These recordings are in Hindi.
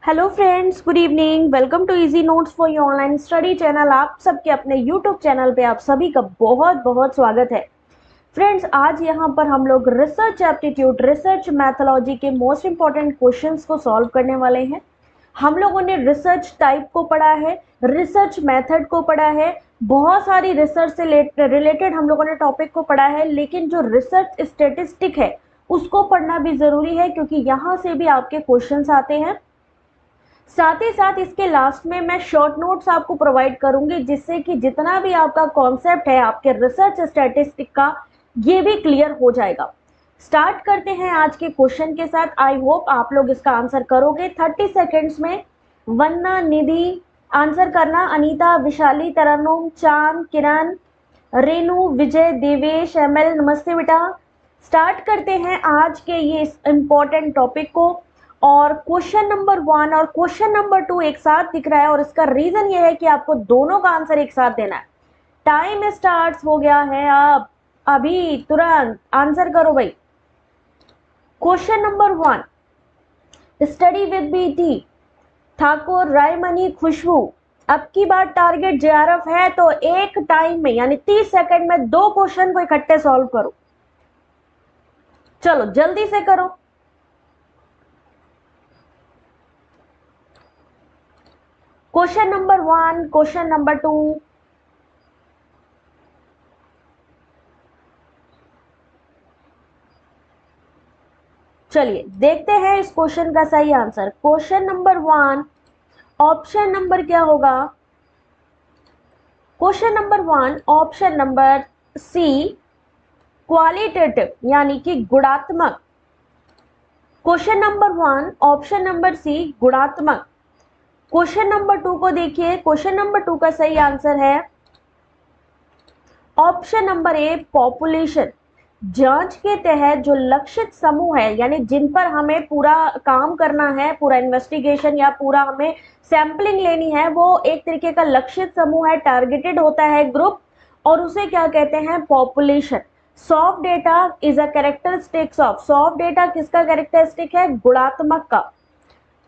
Hello friends, good evening. Welcome to easy notes for your online study channel. आप सबके अपने यूट्यूब चैनल पे आप सभी का बहुत बहुत स्वागत है। फ्रेंड्स, आज यहाँ पर हम लोग रिसर्च एप्टीट्यूड, रिसर्च मैथोलॉजी के मोस्ट इंपॉर्टेंट क्वेश्चंस को सॉल्व करने वाले हैं। हम लोगों ने रिसर्च टाइप को पढ़ा है, रिसर्च मेथड को पढ़ा है, बहुत सारी रिसर्च से रिलेटेड हम लोगों ने टॉपिक को पढ़ा है, लेकिन जो रिसर्च स्टेटिस्टिक है उसको पढ़ना भी जरूरी है क्योंकि यहाँ से भी आपके क्वेश्चंस आते हैं। साथ ही साथ इसके लास्ट में मैं शॉर्ट नोट्स आपको प्रोवाइड करूंगी जिससे कि जितना भी आपका कॉन्सेप्ट है आपके रिसर्च स्टैटिस्टिक का, ये भी क्लियर हो जाएगा। स्टार्ट करते हैं आज के क्वेश्चन के साथ। आई होप आप लोग इसका आंसर करोगे 30 सेकेंड्स में। वन्ना, निधि, आंसर करना। अनीता, विशाली, तरन्नुम, चांद, किरण, रेनू, विजय, देवेश, एमएल, नमस्ते बेटा। स्टार्ट करते हैं आज के ये इंपॉर्टेंट टॉपिक को। और क्वेश्चन नंबर 1 और क्वेश्चन नंबर 2 एक साथ दिख रहा है और इसका रीजन ये है कि आपको दोनों का आंसर एक साथ देना है। टाइम स्टार्ट हो गया है, अब अभी तुरंत आंसर करो भाई। Question number 1, study with BT, Thakur, Raimani, Khushboo. अब की बार टारगेट जेआरएफ है तो एक टाइम में यानी 30 सेकंड में 2 क्वेश्चन को इकट्ठे सॉल्व करो। चलो जल्दी से करो। Question number 1, question number 2। चलिए देखते हैं इस क्वेश्चन का सही answer. Question number 1, option number क्या होगा? Question number 1 option number C, qualitative यानी कि गुणात्मक। Question number 1 option number C, गुणात्मक। क्वेश्चन नंबर 2 को देखिए। क्वेश्चन नंबर 2 का सही आंसर है ऑप्शन नंबर ए, पॉपुलेशन। जांच के तहत जो लक्षित समूह है यानी जिन पर हमें पूरा काम करना है, पूरा इन्वेस्टिगेशन या पूरा हमें सैंपलिंग लेनी है, वो एक तरीके का लक्षित समूह है, टारगेटेड होता है ग्रुप, और उसे क्या कहते हैं? Population. Soft data is a characteristics of, soft data किसका कैरेक्टरिस्टिक है? गुणात्मक का।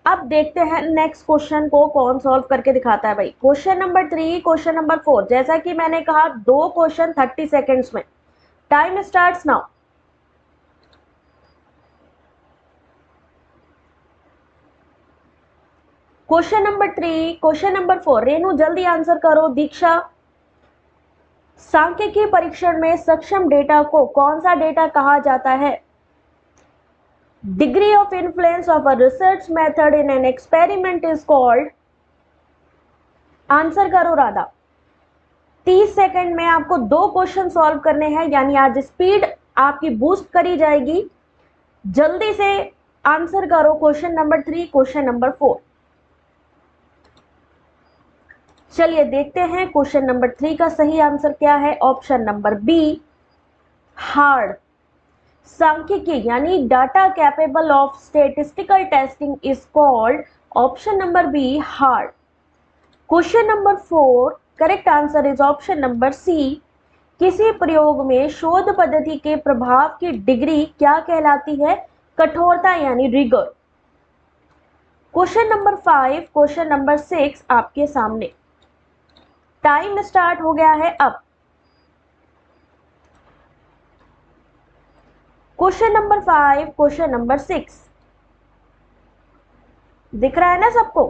अब देखते हैं नेक्स्ट क्वेश्चन को कौन सॉल्व करके दिखाता है भाई। Question number 3, question number 4। जैसा कि मैंने कहा 2 क्वेश्चन 30 सेकेंड्स में। Time starts now. Question number 3, question number 4। Renu जल्दी आंसर करो। दीक्षा, सांख्यिकी परीक्षण में सक्षम डेटा को कौन सा डेटा कहा जाता है? Degree of influence of a research method in an experiment is called. Answer करो राधा। 30 सेकंड में आपको 2 क्वेश्चन सॉल्व करने हैं, यानी आज स्पीड आपकी बूस्ट करी जाएगी। जल्दी से आंसर करो क्वेश्चन नंबर 3, क्वेश्चन नंबर 4। चलिए देखते हैं क्वेश्चन नंबर 3 का सही आंसर क्या है। Option number B, hard. सांख्यिकी यानी data capable of statistical testing is called. Option number B, hard. Question number 4, correct answer is option number C. किसी प्रयोग में शोध पद्धति के प्रभाव की डिग्री क्या कहलाती है? कठोरता यानी rigour. Question number 5, question number 6 आपके सामने। टाइम स्टार्ट हो गया है अब। क्वेश्चन नंबर 5, क्वेश्चन नंबर 6 दिख रहा है ना सबको?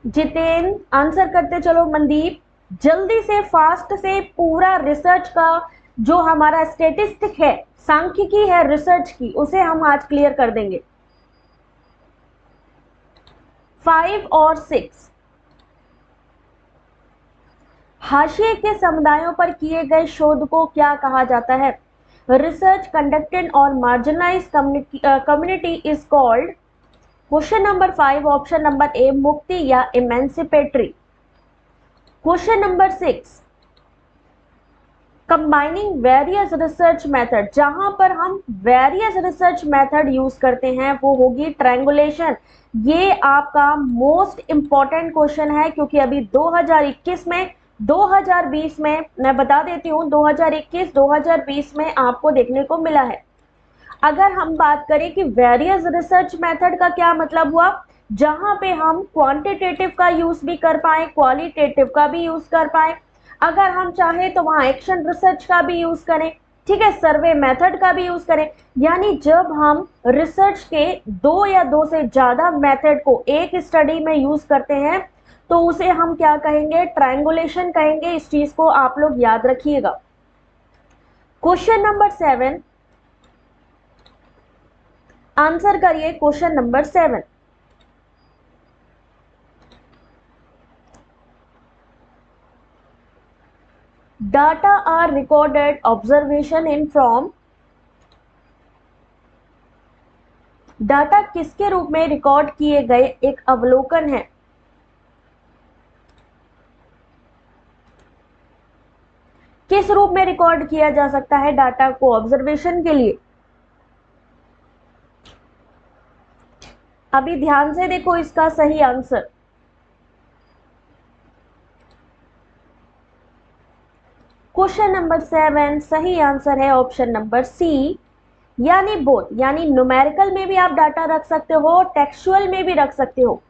जितेंद्र आंसर करते चलो। मनदीप जल्दी से, फास्ट से, पूरा रिसर्च का जो हमारा स्टेटिस्टिक है, सांख्यिकी है रिसर्च की, उसे हम आज क्लियर कर देंगे। 5 और 6। हाशिए के समुदायों पर किए गए शोध को क्या कहा जाता है? रिसर्च कंडक्टेड और marginalize community is called. Question number 5 option number A, मुक्ति या emancipatory. Question number 6, combining various research method. जहां पर हम वेरियस रिसर्च मेथड यूज करते हैं वो होगी ट्रायंगुलेशन। ये आपका मोस्ट इंपॉर्टेंट क्वेश्चन है क्योंकि अभी 2021 में, 2020 में, मैं बता देती हूँ, 2021 2020 में आपको देखने को मिला है। अगर हम बात करें कि वेरियस रिसर्च मेथड का क्या मतलब हुआ, जहां पे हम क्वांटिटेटिव का यूज भी कर पाए, क्वालिटेटिव का भी यूज कर पाए, अगर हम चाहे तो वहां एक्शन रिसर्च का भी यूज करें, ठीक है, सर्वे मेथड का भी यूज करें। यानी जब हम रिसर्च के दो या दो से ज्यादा मेथड को एक स्टडी में यूज करते हैं तो उसे हम क्या कहेंगे, ट्रायंगुलेशन कहेंगे। इस चीज को आप लोग याद रखिएगा। क्वेश्चन नंबर 7, आंसर करिए question number 7। Data are recorded observation in from, data किसके रूप में रिकॉर्ड किए गए एक अवलोकन है। किस रूप में रिकॉर्ड किया जा सकता है डाटा को ऑब्जर्वेशन के लिए? अभी ध्यान से देखो इसका सही आंसर। क्वेश्चन नंबर 7 सही आंसर है ऑप्शन नंबर सी, यानी बोथ, यानी न्यूमेरिकल में भी आप डाटा रख सकते हो, टेक्सचुअल में भी रख सकते हो,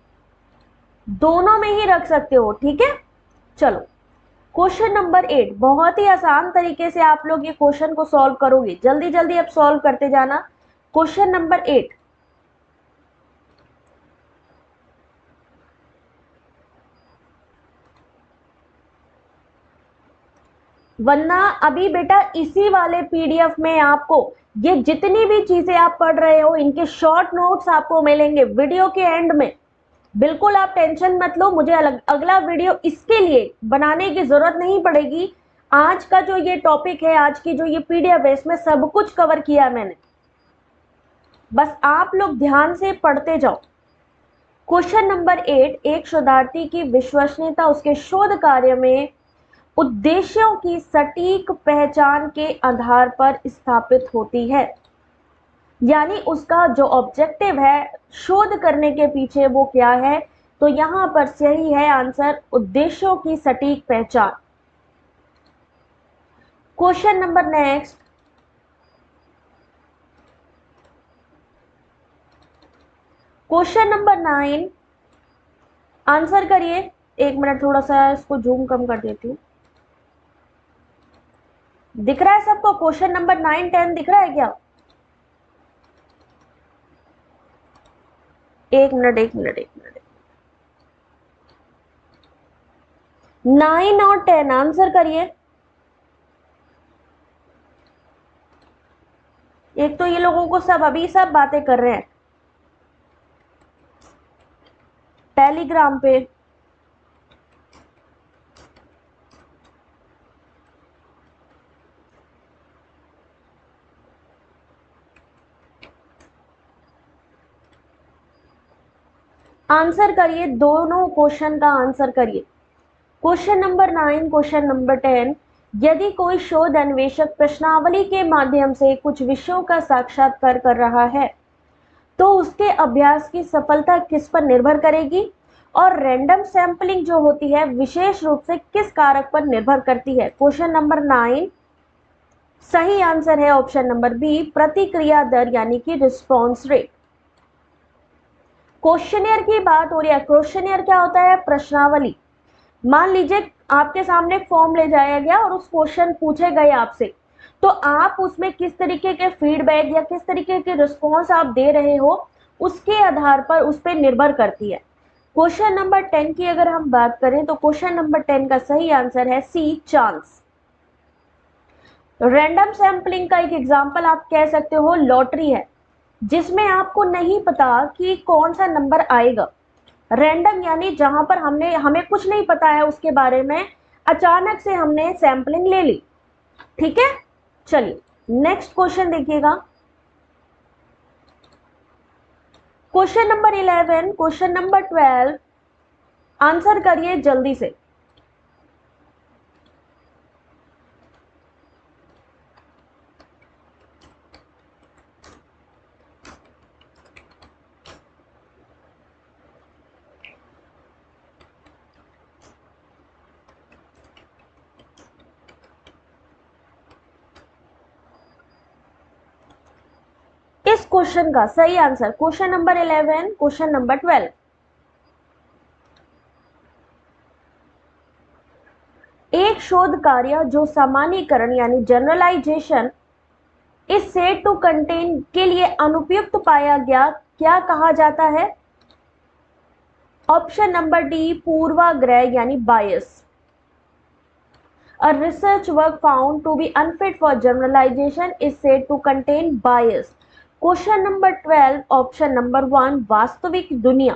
दोनों में ही रख सकते हो, ठीक है। चलो क्वेश्चन नंबर 8, बहुत ही आसान तरीके से आप लोग ये क्वेश्चन को सॉल्व करोगे, जल्दी जल्दी अब सॉल्व करते जाना। क्वेश्चन नंबर 8, वरना अभी बेटा इसी वाले पीडीएफ में आपको ये जितनी भी चीजें आप पढ़ रहे हो इनके शॉर्ट नोट्स आपको मिलेंगे वीडियो के एंड में। बिल्कुल आप टेंशन मत लो, मुझे अगला वीडियो इसके लिए बनाने की जरूरत नहीं पड़ेगी। आज का जो ये टॉपिक है, आज की जो ये पीडीएफ है, इसमें सब कुछ कवर किया मैंने, बस आप लोग ध्यान से पढ़ते जाओ। क्वेश्चन नंबर 8, एक शोधार्थी की विश्वसनीयता उसके शोध कार्य में उद्देश्यों की सटीक पहचान के आधार पर स्थापित होती है। यानी उसका जो ऑब्जेक्टिव है शोध करने के पीछे वो क्या है, तो यहां पर सही है आंसर उद्देश्यों की सटीक पहचान। Question number next, question number 9, answer करिए। एक मिनट, थोड़ा सा इसको जूम कम कर देती हूँ। दिख रहा है सबको? क्वेश्चन नंबर 9 10 दिख रहा है क्या? एक मिनट एक मिनट एक मिनट, 9 और 10 आंसर करिए। एक तो ये लोगों को सब अभी सब बातें कर रहे हैं टेलीग्राम पे। आंसर करिए, दोनों क्वेश्चन का आंसर करिए। क्वेश्चन नंबर 9, क्वेश्चन नंबर 10, यदि कोई शोध अन्वेषक प्रश्नावली के माध्यम से कुछ विषयों का साक्षात्कार कर रहा है तो उसके अभ्यास की सफलता किस पर निर्भर करेगी, और रैंडम सैंपलिंग जो होती है विशेष रूप से किस कारक पर निर्भर करती है? क्वेश्चन नंबर 9 सही आंसर है ऑप्शन नंबर बी, प्रतिक्रिया दर यानी कि रिस्पॉन्स रेट। क्वेश्चनियर की बात हो रही है। क्वेश्चनियर क्या होता है? प्रश्नावली। मान लीजिए आपके सामने फॉर्म ले जाया गया और उस क्वेश्चन पूछे गए आपसे, तो आप उसमें किस तरीके के फीडबैक या किस तरीके के रिस्पॉन्स आप दे रहे हो उसके आधार पर उस पर निर्भर करती है। क्वेश्चन नंबर 10 की अगर हम बात करें तो क्वेश्चन नंबर 10 का सही आंसर है सी, चांस। रैंडम सैंपलिंग का एक एग्जांपल आप कह सकते हो लॉटरी है, जिसमें आपको नहीं पता कि कौन सा नंबर आएगा। रैंडम यानी जहां पर हमें कुछ नहीं पता है उसके बारे में, अचानक से हमने सैंपलिंग ले ली, ठीक है। चलिए नेक्स्ट क्वेश्चन देखिएगा। Question number 11, question number 12, answer करिए जल्दी से। क्वेश्चन का सही answer question number 11, question number 12। एक शोध कार्य जो सामान्यीकरण यानी जनरलाइजेशन इस सेट टू कंटेन के लिए अनुपयुक्त पाया गया, क्या कहा जाता है? ऑप्शन नंबर डी, पूर्वाग्रह यानी बायस। A research work found to be unfit for generalization is said to contain bias. Question number 12, option number 1, वास्तविक दुनिया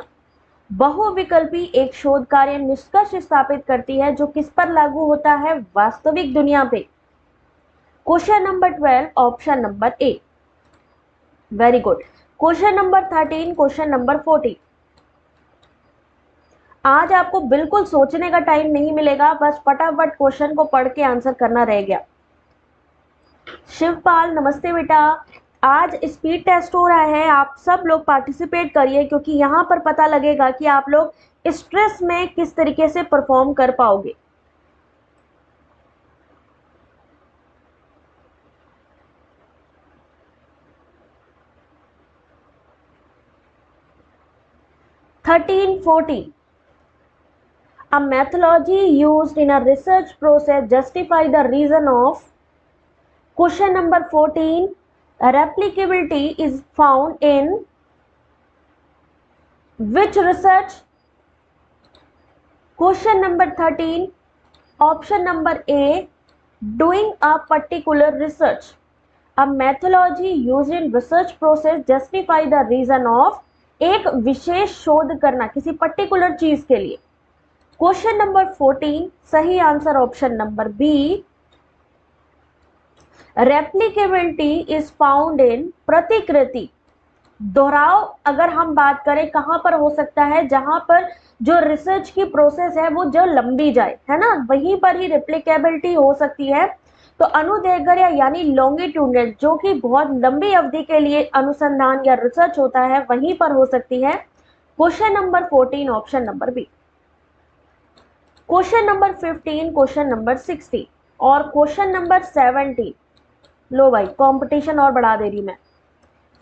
बहुविकल्पी एक शोध कार्य निष्कर्ष स्थापित करती है जो किस पर लागू होता है? वास्तविक दुनिया पे। क्वेश्चन नंबर 12, ऑप्शन नंबर ए। Very good. Question number 13, question number 14। आज आपको बिल्कुल सोचने का टाइम नहीं मिलेगा, बस फटाफट क्वेश्चन को पढ़ के आंसर करना रह गया। शिवपाल नमस्ते बेटा, आज स्पीड टेस्ट हो रहा है, आप सब लोग पार्टिसिपेट करिए क्योंकि यहाँ पर पता लगेगा कि आप लोग स्ट्रेस में किस तरीके से परफॉर्म कर पाओगे। Thirteen 14 A methodology used in a research process justify the reason of. Question number 14, replicability is found in which research? Question number 13, option number A, doing a particular research. A methodology used in research process justify the reason of, एक विशेष शोध करना किसी पर्टिकुलर चीज के लिए। क्वेश्चन नंबर 14, सही answer option number B, replicability is found in प्रतिकृति। दोहराव अगर हम बात करें कहां पर हो सकता है? जहां पर जो रिसर्च की प्रोसेस है वो जो लंबी जाए, है ना, वहीं पर ही रेप्लिकेबिलिटी हो सकती है। तो अनुदैर्घ्य यानी लॉन्गिट्यूडनल, जो कि बहुत लंबी अवधि के लिए अनुसंधान या रिसर्च होता है, वहीं पर हो सकती है। Question number 14, option number B. Question number 15, question number 16 और क्वेश्चन नंबर 17। लो भाई, कंपटीशन और बढ़ा दे रही मैं।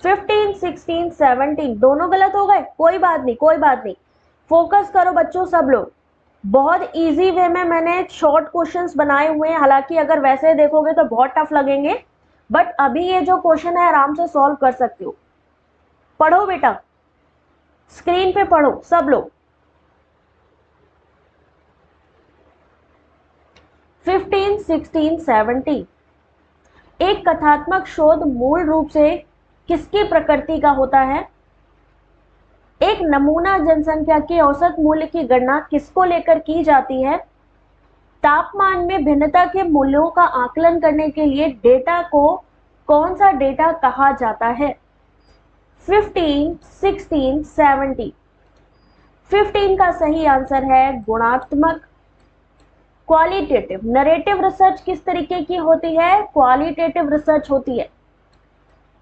15, 16, 17 दोनों गलत हो गए, कोई बात नहीं, कोई बात नहीं। फोकस करो बच्चों सब लोग। बहुत इजी वे में मैंने शॉर्ट क्वेश्चंस बनाए हुए हैं, हालांकि अगर वैसे देखोगे तो बहुत टफ लगेंगे, बट अभी ये जो क्वेश्चन है आराम से सॉल्व कर सकते हो। पढ़ो बेटा, स्क्रीन पे पढ़ो सब लोग। 15, 16, 17। एक कथात्मक शोध मूल रूप से किसकी प्रकृति का होता है? एक नमूना जनसंख्या के औसत मूल्य की गणना किसको लेकर की जाती है? तापमान में भिन्नता के मूल्यों का आकलन करने के लिए डेटा को कौन सा डेटा कहा जाता है? 15, 16, 17। 15 का सही आंसर है गुणात्मक, क्वालिटेटिव। नरेटिव रिसर्च किस तरीके की होती है? क्वालिटेटिव रिसर्च होती है।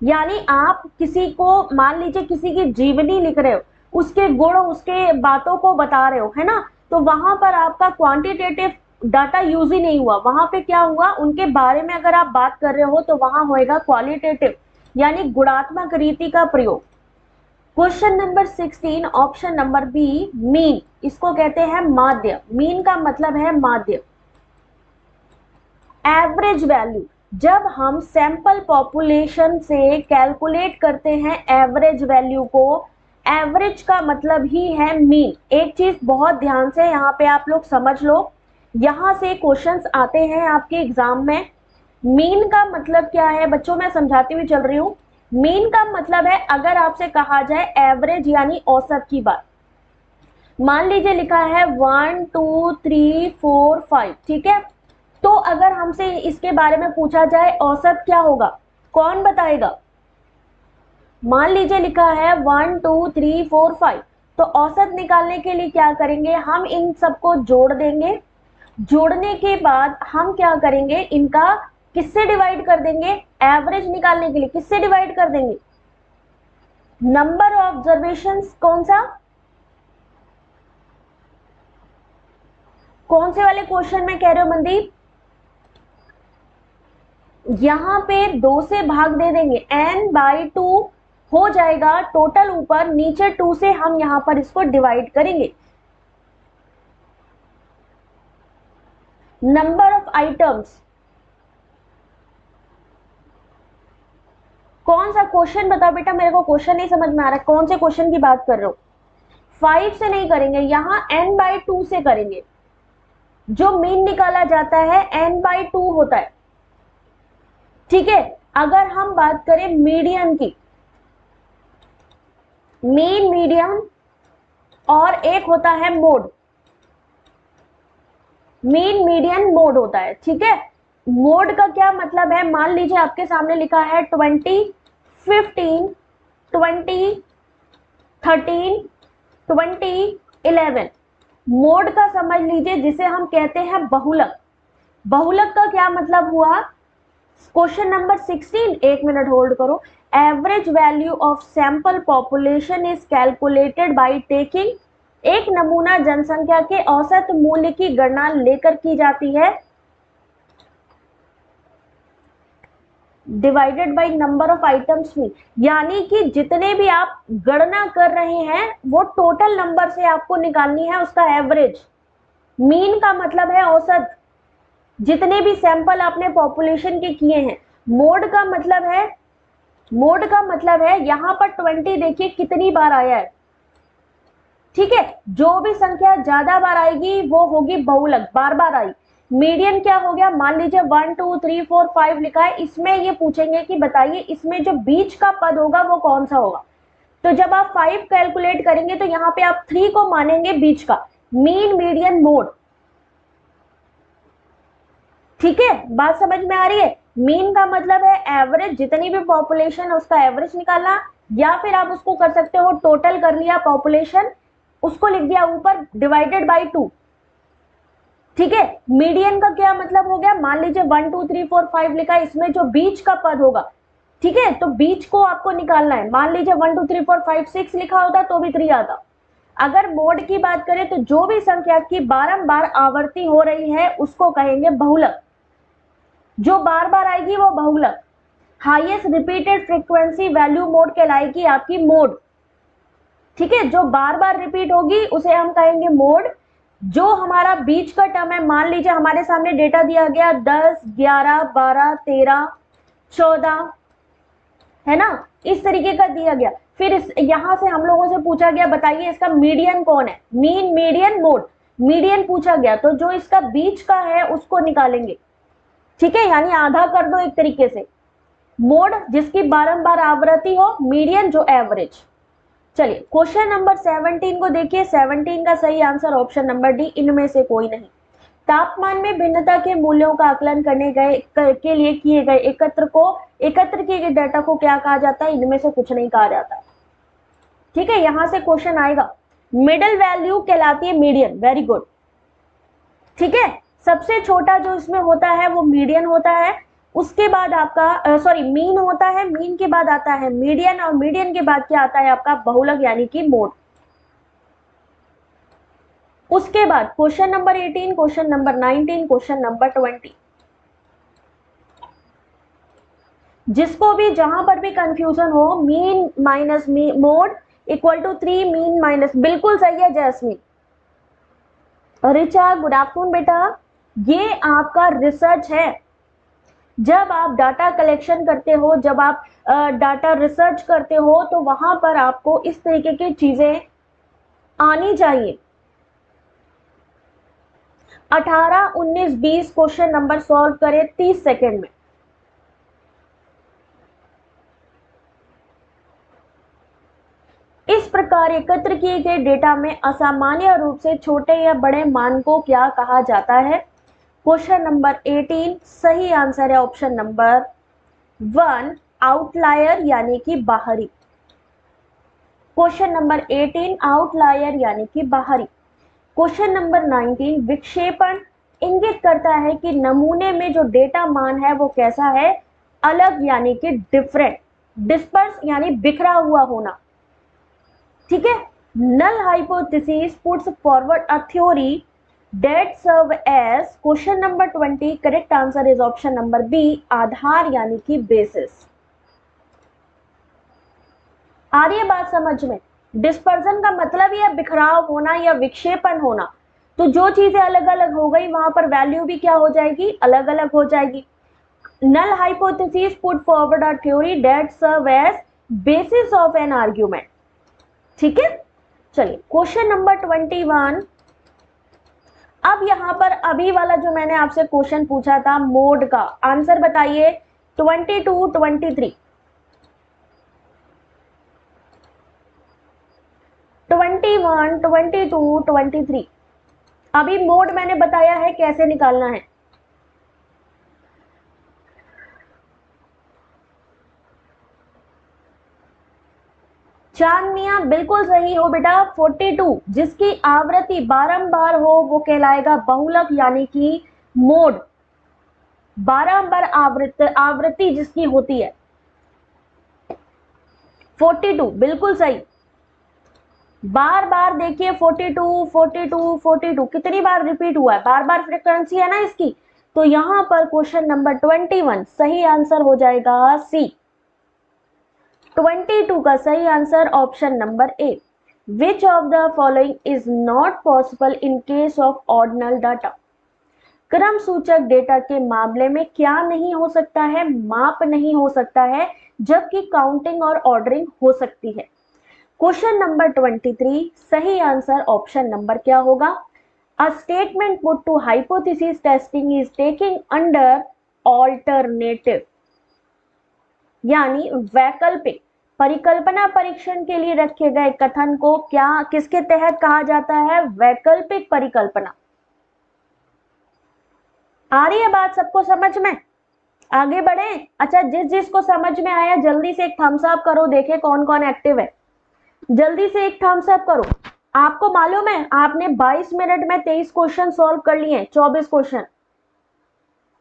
यानी आप किसी को, मान लीजिए किसी की जीवनी लिख रहे हो, उसके गुण, उसके बातों को बता रहे हो, है ना, तो वहां पर आपका क्वांटिटेटिव डाटा यूज ही नहीं हुआ, वहां पे क्या हुआ, उनके बारे में अगर आप बात कर रहे हो तो वहां होएगा क्वालिटेटिव यानी गुणात्मक रीति का प्रयोग। Question number 16, option number B, mean, इसको कहते हैं माध्य। मीन का मतलब है माध्य। एवरेज वैल्यू, जब हम सैंपल पॉपुलेशन से कैलकुलेट करते हैं एवरेज वैल्यू को, एवरेज का मतलब ही है मीन। एक चीज बहुत ध्यान से यहाँ पे आप लोग समझ लो, यहां से क्वेश्चंस आते हैं आपके एग्जाम में। मीन का मतलब क्या है बच्चों, मैं समझाती हुई चल रही हूं। मीन का मतलब है, अगर आपसे कहा जाए एवरेज यानी औसत की बात, मान लीजिए लिखा है 1 2 3 4 5, ठीक है, तो अगर हमसे इसके बारे में पूछा जाए औसत क्या होगा, कौन बताएगा? मान लीजिए लिखा है 1 2 3 4 5, तो औसत निकालने के लिए क्या करेंगे, हम इन सबको जोड़ देंगे। जोड़ने के बाद हम क्या करेंगे, इनका किससे डिवाइड कर देंगे? एवरेज निकालने के लिए किससे डिवाइड कर देंगे? नंबर ऑफ ऑब्जर्वेशंस, कौन सा, कौन से वाले क्वेश्चन में कह रहे हो मनदीप? यहां पे 2 से भाग दे देंगे, n/2 हो जाएगा टोटल ऊपर, नीचे 2 से हम यहां पर इसको डिवाइड करेंगे। नंबर ऑफ आइटम्स, कौन सा क्वेश्चन बताओ बेटा, मेरे को क्वेश्चन नहीं समझ में आ रहा है, कौन से क्वेश्चन की बात कर रहे हो? 5 से नहीं करेंगे, यहां n/2 से करेंगे। जो मीन निकाला जाता है n/2 होता है, ठीक है। अगर हम बात करें मीडियन की, मीन, मीडियन और एक होता है मोड, मीन मीडियन मोड होता है, ठीक है। मोड का क्या मतलब है, मान लीजिए आपके सामने लिखा है 20, 15, 20, 13, 20, 11। मोड का समझ लीजिए जिसे हम कहते हैं बहुलक। बहुलक का क्या मतलब हुआ? क्वेश्चन नंबर 16, एक मिनट होल्ड करो। Average value of sample population is calculated by taking, एक नमूना जनसंख्या के औसत मूल्य की गणना लेकर की जाती है, divided by number of items में, यानी कि जितने भी आप गणना कर रहे हैं वो टोटल नंबर से आपको निकालनी है उसका एवरेज। मीन का मतलब है औसत, जितने भी सैंपल आपने पॉपुलेशन के किए हैं। मोड का मतलब है, मोड का मतलब है यहां पर 20 देखिए कितनी बार आया है, ठीक है। जो भी संख्या ज्यादा बार आएगी वो होगी बहुलक, बार बार आई। मीडियन क्या हो गया, मान लीजिए 1 2 3 4 5 लिखा है, इसमें ये पूछेंगे कि बताइए इसमें जो बीच का पद होगा वो कौन सा होगा। तो जब आप 5 कैलकुलेट करेंगे तो यहाँ पे आप 3 को मानेंगे बीच का, मीन मीडियन मोड, ठीक है। बात समझ में आ रही है? मीन का मतलब है एवरेज, जितनी भी पॉपुलेशन है उसका एवरेज निकालना, या फिर आप उसको कर सकते हो टोटल कर लिया पॉपुलेशन, उसको लिख दिया ऊपर डिवाइडेड बाय 2, ठीक है। मीडियन का क्या मतलब हो गया, मान लीजिए 1 2 3 4 5 लिखा है, इसमें जो बीच का पद होगा, ठीक है, तो बीच को आपको निकालना है। मान लीजिए 1 2 3 4 5 6 लिखा होता तो भी 3 आता। अगर मोड की बात करें तो जो भी संख्या की बारंबार आवर्ती हो रही है उसको कहेंगे बहुलक, जो बार बार आएगी वो बहुलक। Highest repeated frequency value mode कहलाएगी आपकी मोड, ठीक है। जो बार बार रिपीट होगी उसे हम कहेंगे मोड। जो हमारा बीच का टर्म है, मान लीजिए हमारे सामने डेटा दिया गया 10, 11, 12, 13, 14, है ना, इस तरीके का दिया गया। फिर इस यहां से हम लोगों से पूछा गया बताइए इसका मीडियन कौन है, मीन मीडियन मोड, मीडियन पूछा गया तो जो इसका बीच का है उसको निकालेंगे, ठीक है, यानी आधा कर दो एक तरीके से। मोड जिसकी बारंबार आवृत्ति हो, मीडियन जो एवरेज। चलिए क्वेश्चन नंबर 17 को देखिए। 17 का सही आंसर ऑप्शन नंबर डी, इनमें से कोई नहीं। तापमान में भिन्नता के मूल्यों का आकलन करने के लिए किए गए एकत्र किए गए डाटा को क्या कहा जाता है, इनमें से कुछ नहीं कहा जाता, ठीक है। यहां से क्वेश्चन आएगा, मिडिल वैल्यू कहलाती है मीडियन, वेरी गुड, ठीक है। सबसे छोटा जो इसमें होता है वो मीडियन होता है, उसके बाद आपका सॉरी मीन होता है, मीन के बाद आता है मीडियन, और मीडियन के बाद क्या आता है आपका बहुलक यानी कि मोड। उसके बाद question number 18, question number 19, question number 20। जिसको भी जहां पर भी कंफ्यूजन हो, mean minus mode equal to 3 mean minus, बिल्कुल सही है जैस्मीन। रिचा गुड आफ्टरनून बेटा, ये आपका रिसर्च है। जब आप डाटा कलेक्शन करते हो, जब आप डाटा रिसर्च करते हो तो वहां पर आपको इस तरीके की चीजें आनी चाहिए। 18, 19, 20 क्वेश्चन नंबर सॉल्व करें 30 सेकेंड में। इस प्रकार एकत्र किए गए डेटा में असामान्य रूप से छोटे या बड़े मान को क्या कहा जाता है? क्वेश्चन नंबर 18 सही आंसर है ऑप्शन नंबर 1, आउटलायर यानी कि बाहरी। क्वेश्चन नंबर 18 आउटलायर यानी कि बाहरी। क्वेश्चन नंबर 19 विक्षेपण इंगित करता है कि नमूने में जो डेटा मान है वो कैसा है, अलग यानी कि डिफरेंट। डिस्पर्स यानी बिखरा हुआ होना, ठीक है। Null hypothesis puts forward a theory that serve as, question number 20 correct answer is option number B, आधार यानी कि बेसिस। आ रही है बात समझ में? डिस्पर्जन का मतलब ही है बिखराव होना या विक्षेपण होना। तो जो चीजें अलग अलग हो गई वहां पर वैल्यू भी क्या हो जाएगी, अलग अलग हो जाएगी। Null hypothesis put forward a theory that serve as basis of an argument. ठीक है, चलिए क्वेश्चन नंबर 21। अब यहां पर अभी वाला जो मैंने आपसे क्वेश्चन पूछा था मोड का आंसर बताइए। 22, 23, 21, 22, 23। अभी मोड मैंने बताया है कैसे निकालना है। चांद मियां बिल्कुल सही हो बेटा। 42 जिसकी आवृत्ति बारंबार हो वो कहलाएगा बहुलक यानी कि मोड। बारंबार आवृत्ति जिसकी होती है। 42 बिल्कुल सही। बार बार देखिए 42, 42, 42 कितनी बार रिपीट हुआ है, बार बार फ्रीक्वेंसी है ना इसकी। तो यहां पर क्वेश्चन नंबर 21 सही आंसर हो जाएगा सी। 22 का सही answer option number A. Which of the following is not possible in case of ordinal data. क्रम सूचक डेटा के मामले में क्या नहीं हो सकता है, माप नहीं हो सकता है, जबकि काउंटिंग और ऑर्डरिंग हो सकती है। क्वेश्चन नंबर 23 सही आंसर ऑप्शन नंबर क्या होगा? A statement put to hypothesis testing is taking under alternative यानी वैकल्पिक। परिकल्पना परीक्षण के लिए रखे गए कथन को क्या किसके तहत कहा जाता है? वैकल्पिक परिकल्पना। आ रही है बात सबको समझ में? आगे बढ़े। अच्छा, जिस जिसको समझ में आया जल्दी से एक थम्स अप करो, देखे कौन कौन एक्टिव है। जल्दी से एक थम्स अप करो। आपको मालूम है आपने 22 मिनट में 23 क्वेश्चन सॉल्व कर लिए, 24 क्वेश्चन।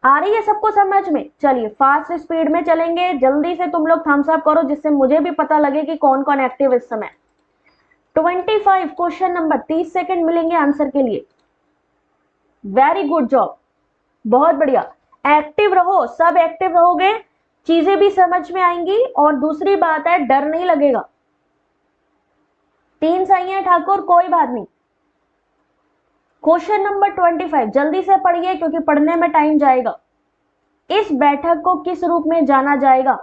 आ रही है सबको समझ में? चलिए फास्ट स्पीड में चलेंगे, जल्दी से तुम लोग थम्स अप करो जिससे मुझे भी पता लगे कि कौन कौन एक्टिव इस समय। 25 क्वेश्चन नंबर, 30 सेकंड मिलेंगे आंसर के लिए। वेरी गुड जॉब, बहुत बढ़िया। एक्टिव रहो, सब एक्टिव रहोगे चीजें भी समझ में आएंगी, और दूसरी बात है डर नहीं लगेगा। 3 सही है ठाकुर, कोई बात नहीं। क्वेश्चन नंबर 25 जल्दी से पढ़िए क्योंकि पढ़ने में टाइम जाएगा। इस बैठक को किस रूप में जाना जाएगा?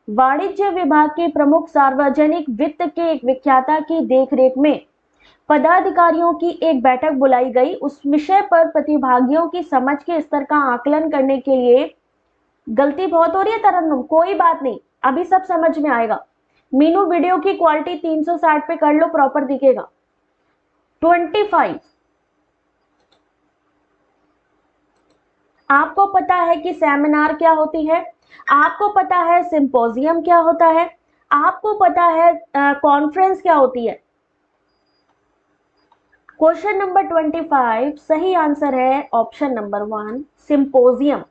वाणिज्य विभाग के प्रमुख सार्वजनिक वित्त के एक व्याख्याता की देखरेख में पदाधिकारियों की एक बैठक बुलाई गई। उस विषय पर प्रतिभागियों की समझ के स्तर का आकलन करने के लिए। गलती बहुत हो रही है तरन्नुम, कोई बात नहीं, अभी सब समझ में आएगा। मीनू वीडियो की क्वालिटी 360 पे कर लो, प्रॉपर दिखेगा। 25 आपको पता है कि सेमिनार क्या होती है, आपको पता है सिंपोजियम क्या होता है, आपको पता है कॉन्फ्रेंस क्या होती है। क्वेश्चन नंबर 25 सही आंसर है ऑप्शन नंबर 1 सिंपोजियम।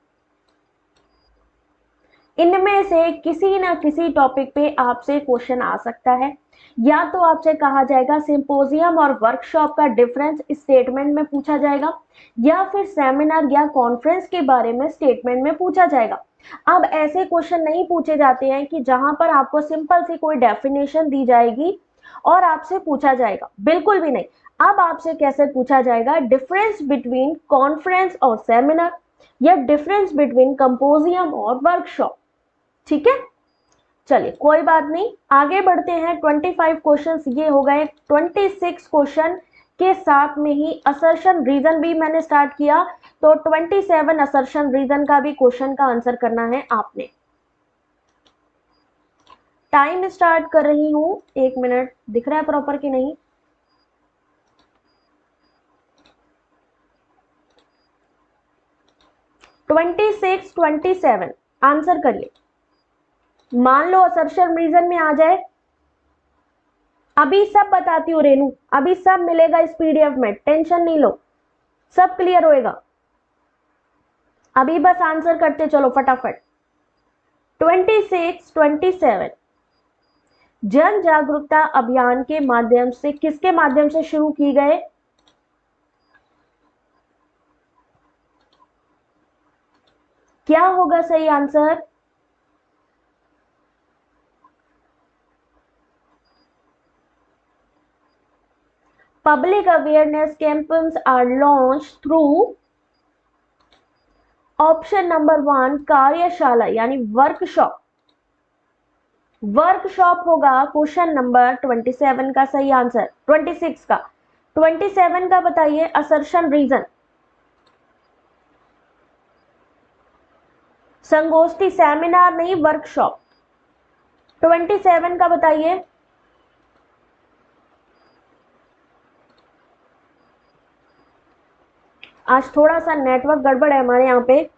इनमें से किसी ना किसी टॉपिक पे आपसे क्वेश्चन आ सकता है। या तो आपसे कहा जाएगा सिंपोजियम और वर्कशॉप का डिफरेंस स्टेटमेंट में पूछा जाएगा, या फिर सेमिनार या कॉन्फ्रेंस के बारे में स्टेटमेंट में पूछा जाएगा। अब ऐसे क्वेश्चन नहीं पूछे जाते हैं कि जहां पर आपको सिंपल सी कोई डेफिनेशन दी जाएगी और आपसे पूछा जाएगा, बिल्कुल भी नहीं। अब आपसे कैसे पूछा जाएगा? डिफरेंस बिटवीन कॉन्फ्रेंस और सेमिनार, या डिफरेंस बिटवीन कंपोजियम और वर्कशॉप। ठीक है, चलिए कोई बात नहीं, आगे बढ़ते हैं। 25 क्वेश्चंस ये हो गए। 26 क्वेश्चन के साथ में ही असर्शन रीजन भी मैंने स्टार्ट किया, तो 27 असर्शन रीजन का भी क्वेश्चन का आंसर करना है आपने। टाइम स्टार्ट कर रही हूं, 1 मिनट, दिख रहा है प्रॉपर कि नहीं? ट्वेंटी 27 आंसर करिए। मान लो असर्शन रीजन में आ जाए, अभी सब बताती हूँ रेनू, अभी सब मिलेगा इस पीडीएफ में, टेंशन नहीं लो, सब क्लियर होएगा। अभी बस आंसर करते चलो फटाफट। 26, 27 जन जागरूकता अभियान के माध्यम से किसके माध्यम से शुरू की गए? क्या होगा सही answer? Public awareness campaigns are launch through option number 1 कार्यशाला यानी वर्कशॉप। वर्कशॉप होगा क्वेश्चन नंबर 27 का सही आंसर। 26 का 27 का बताइए असर्शन रीजन। संगोष्ठी सेमिनार नहीं वर्कशॉप। 27 का बताइए। आज थोड़ा सा नेटवर्क गड़बड़ है हमारे यहाँ पे,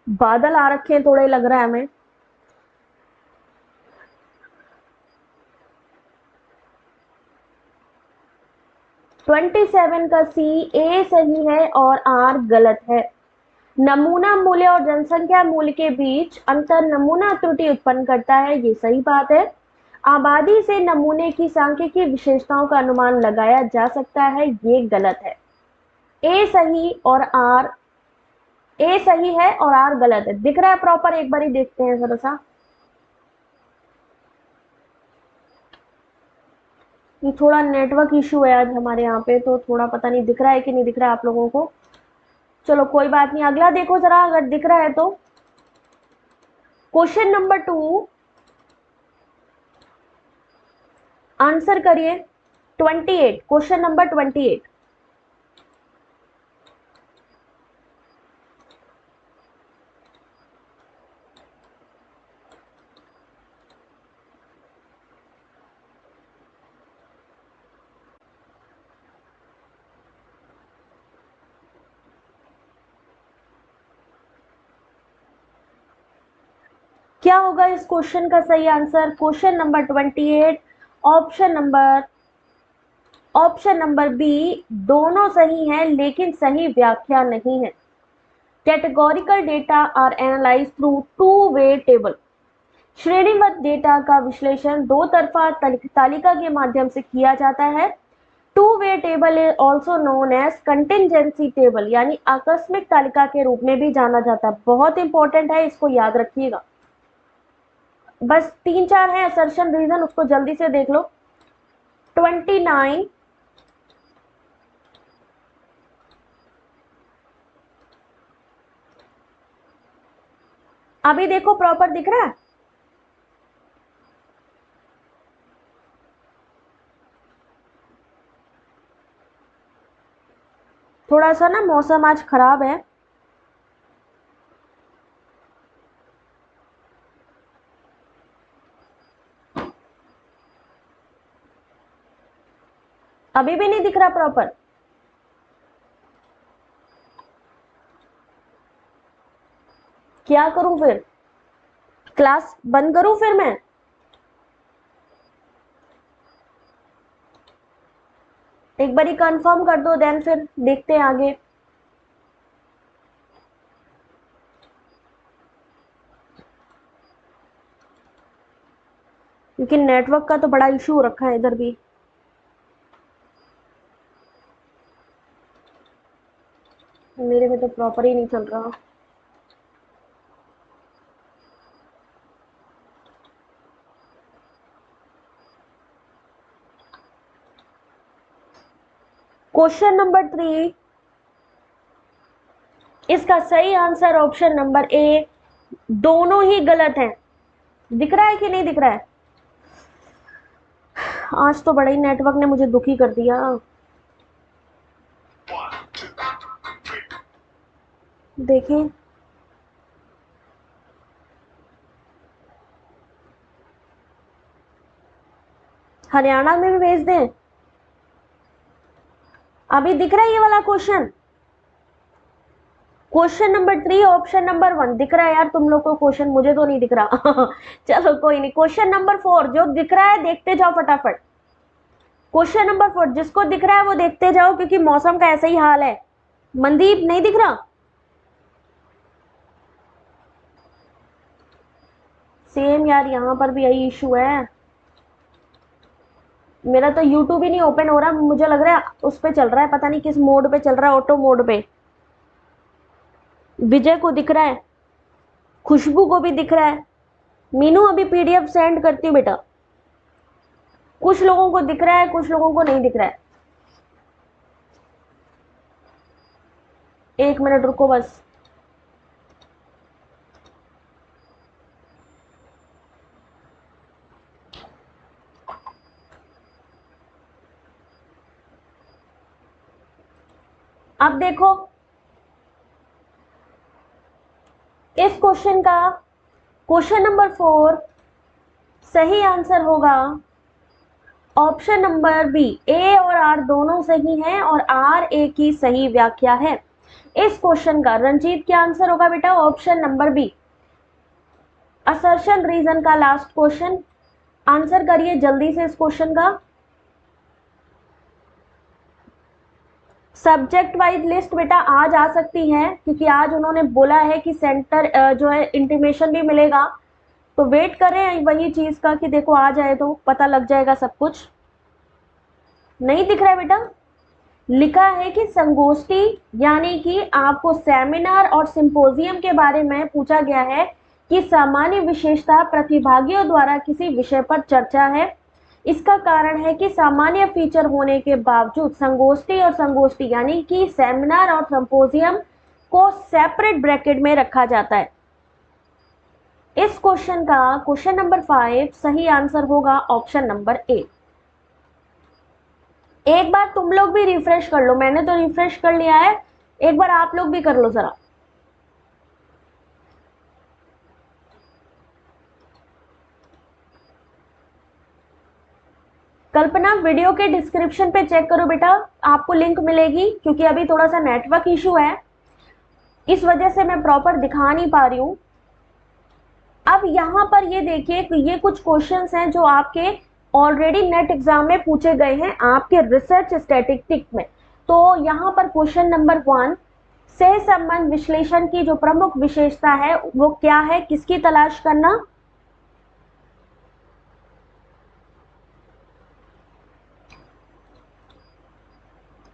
बादल आ रखे हैं थोड़े, लग रहा है हमें। ट्वेंटी सेवन का सी ए सही है और आर गलत है। नमूना मूल्य और जनसंख्या मूल्य के बीच अंतर नमूना त्रुटि उत्पन्न करता है, ये सही बात है। आबादी से नमूने की सांख्यिकीय विशेषताओं का अनुमान लगाया जा सकता है, ये गलत है। ए सही और आर, ए सही है और आर गलत है। दिख रहा है प्रॉपर? एक बार ही देखते हैं जरा सा। ये थोड़ा नेटवर्क इशू है आज हमारे यहाँ पे, तो थोड़ा पता नहीं दिख रहा है कि नहीं दिख रहा है आप लोगों को। चलो कोई बात नहीं, अगला देखो जरा अगर दिख रहा है तो। क्वेश्चन नंबर 2 आंसर करिए। 28, क्वेश्चन नंबर 28। क्या होगा इस क्वेश्चन का सही answer? Question number 28 option number B दोनों सही हैं लेकिन सही व्याख्या नहीं है। Categorical data are analyse through two way table. श्रेणीबद्ध डेटा का विश्लेषण दो तरफा तालिका के माध्यम से किया जाता है। Two way table is also known as contingency table, यानी आकस्मिक तालिका के रूप में भी जाना जाता है। बहुत इंपॉर्टेंट है, इसको याद रखिएगा। बस 3-4 है असर्शन रीजन, उसको जल्दी से देख लो। 29, अभी देखो प्रॉपर दिख रहा है? थोड़ा सा ना मौसम आज खराब है। अभी भी नहीं दिख रहा प्रॉपर? क्या करूं फिर? क्लास बंद करूं फिर मैं? एक बार ही कंफर्म कर दो, देन फिर देखते हैं आगे। क्योंकि नेटवर्क का तो बड़ा इशू रखा है इधर भी। मेरे में तो प्रॉपर ही नहीं चल रहा। क्वेश्चन नंबर 3, इसका सही आंसर ऑप्शन नंबर ए दोनों ही गलत है। दिख रहा है कि नहीं दिख रहा है? आज तो बड़ा ही नेटवर्क ने मुझे दुखी कर दिया। देखें, हरियाणा में भी भेज दें। अभी दिख रहा है ये वाला question? Question number 3 option number 1 दिख रहा है यार तुम लोग को क्वेश्चन, मुझे तो नहीं दिख रहा। चलो कोई नहीं। क्वेश्चन नंबर 4 जो दिख रहा है देखते जाओ फटाफट। क्वेश्चन नंबर 4 जिसको दिख रहा है वो देखते जाओ, क्योंकि मौसम का ऐसा ही हाल है। मनदीप नहीं दिख रहा? सेम यार, यहाँ पर भी यही इशू है। मेरा तो यूट्यूब ही नहीं ओपन हो रहा, मुझे लग रहा है उस पे चल रहा है, पता नहीं किस मोड पे चल रहा है, ऑटो मोड पे। विजय को दिख रहा है, खुशबू को भी दिख रहा है। मीनू अभी पीडीएफ सेंड करती हूँ बेटा। कुछ लोगों को दिख रहा है, कुछ लोगों को नहीं दिख रहा है। एक मिनट रुको बस। अब देखो इस क्वेश्चन का क्वेश्चन नंबर 4 सही आंसर होगा ऑप्शन नंबर बी। ए और आर दोनों सही हैं और आर ए की सही व्याख्या है इस क्वेश्चन का। रंजीत क्या आंसर होगा बेटा? Option number B. Assertion reason का लास्ट क्वेश्चन, आंसर करिए जल्दी से इस क्वेश्चन का। सब्जेक्ट वाइज लिस्ट बेटा आज आ सकती है क्योंकि आज उन्होंने बोला है कि सेंटर जो है इंटीमेशन भी मिलेगा, तो वेट करें वही चीज का कि देखो आ जाए तो पता लग जाएगा सब कुछ। नहीं दिख रहा है बेटा? लिखा है कि संगोष्ठी यानी कि आपको सेमिनार और सिंपोजियम के बारे में पूछा गया है कि सामान्य विशेषता प्रतिभागियों द्वारा किसी विषय पर चर्चा है। इसका कारण है कि सामान्य फीचर होने के बावजूद संगोष्ठी और संगोष्ठी यानी कि सेमिनार और सिंपोजियम को सेपरेट ब्रैकेट में रखा जाता है। इस क्वेश्चन का क्वेश्चन नंबर 5 सही आंसर होगा ऑप्शन नंबर ए। एक बार तुम लोग भी रिफ्रेश कर लो, मैंने तो रिफ्रेश कर लिया है, एक बार आप लोग भी कर लो जरा। कल्पना वीडियो के डिस्क्रिप्शन पे चेक करो बेटा, आपको लिंक मिलेगी क्योंकि अभी थोड़ा सा नेटवर्क इशू है, इस वजह से मैं प्रॉपर दिखा नहीं पा रही हूं। अब यहां पर ये देखिए कि ये कुछ क्वेश्चंस हैं जो आपके ऑलरेडी नेट एग्जाम में पूछे गए हैं आपके रिसर्च स्टैटिस्टिक्स में। तो यहां पर क्वेश्चन नंबर 1 सह संबंध विश्लेषण की जो प्रमुख विशेषता है वो क्या है, किसकी तलाश करना?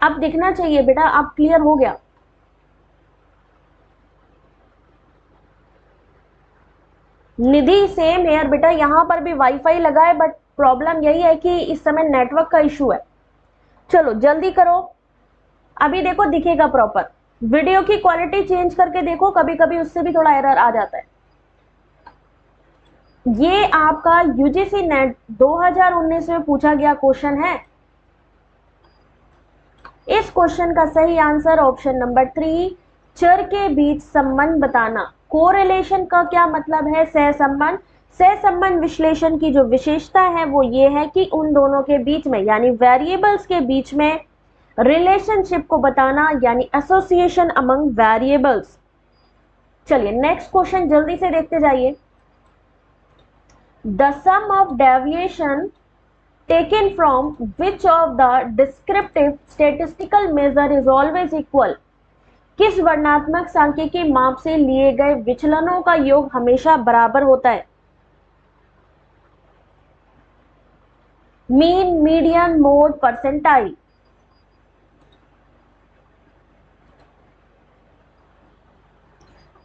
अब दिखना चाहिए बेटा, अब क्लियर हो गया। निधि सेम हेयर बेटा, यहां पर भी वाईफाई लगा है बट प्रॉब्लम यही है कि इस समय नेटवर्क का इशू है। चलो जल्दी करो, अभी देखो दिखेगा प्रॉपर। वीडियो की क्वालिटी चेंज करके देखो, कभी कभी उससे भी थोड़ा एरर आ जाता है। ये आपका यूजीसी नेट 2019 में पूछा गया क्वेश्चन है। इस क्वेश्चन का सही आंसर ऑप्शन नंबर 3 चर के बीच संबंध बताना। कोरिलेशन का क्या मतलब है? सहसंबंध। सहसंबंध विश्लेषण की जो विशेषता है वो ये है कि उन दोनों के बीच में यानी वेरिएबल्स के बीच में रिलेशनशिप को बताना यानी एसोसिएशन अमंग वेरिएबल्स। चलिए नेक्स्ट क्वेश्चन जल्दी से देखते जाइए। The sum of deviation taken from which of the descriptive statistical measure is always equal? किस वर्णनात्मक सांख्यिकी माप से लिए गए विचलनों का योग हमेशा बराबर होता है? Mean, median, mode, percentile.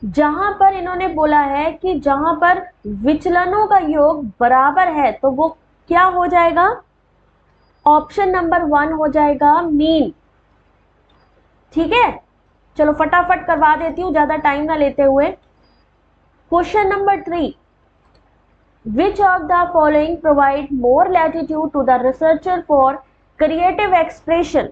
जहां पर इन्होंने बोला है कि जहां पर विचलनों का योग बराबर है तो वो क्या हो जाएगा? ऑप्शन नंबर 1 हो जाएगा मीन। ठीक है, चलो फटाफट करवा देती हूं ज्यादा टाइम ना लेते हुए। Question number 3 which of the following provide more latitude to the researcher for creative expression?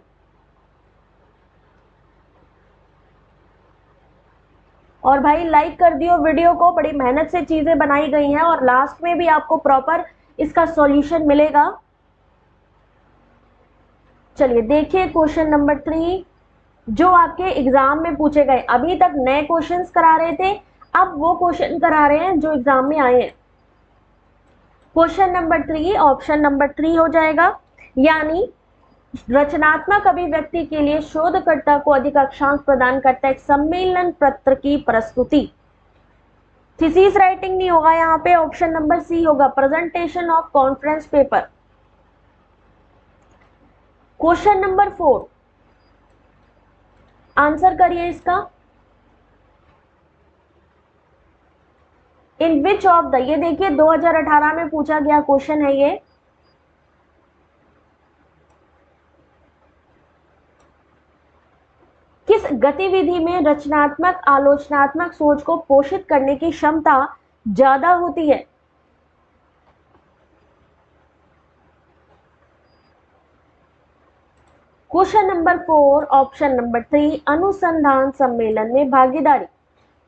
और भाई लाइक कर दियो वीडियो को, बड़ी मेहनत से चीजें बनाई गई हैं और लास्ट में भी आपको प्रॉपर इसका सॉल्यूशन मिलेगा। चलिए देखिए क्वेश्चन नंबर 3 जो आपके एग्जाम में पूछे गए। अभी तक नए क्वेश्चंस करा रहे थे, अब वो क्वेश्चन करा रहे हैं जो एग्जाम में आए हैं। क्वेश्चन नंबर 3 ऑप्शन नंबर 3 हो जाएगा, यानी रचनात्मक अभिव्यक्ति के लिए शोधकर्ता को अधिक अक्षांश प्रदान करता है एक सम्मेलन पत्र की प्रस्तुति। थीसिस राइटिंग नहीं होगा यहाँ पे, ऑप्शन नंबर सी होगा presentation of conference paper. Question number 4 answer करिए इसका। इन विच ऑफ द, ये देखिए 2018 में पूछा गया क्वेश्चन है ये। किस गतिविधि में रचनात्मक आलोचनात्मक सोच को पोषित करने की क्षमता ज्यादा होती है। क्वेश्चन नंबर 4 ऑप्शन नंबर 3 अनुसंधान सम्मेलन में भागीदारी,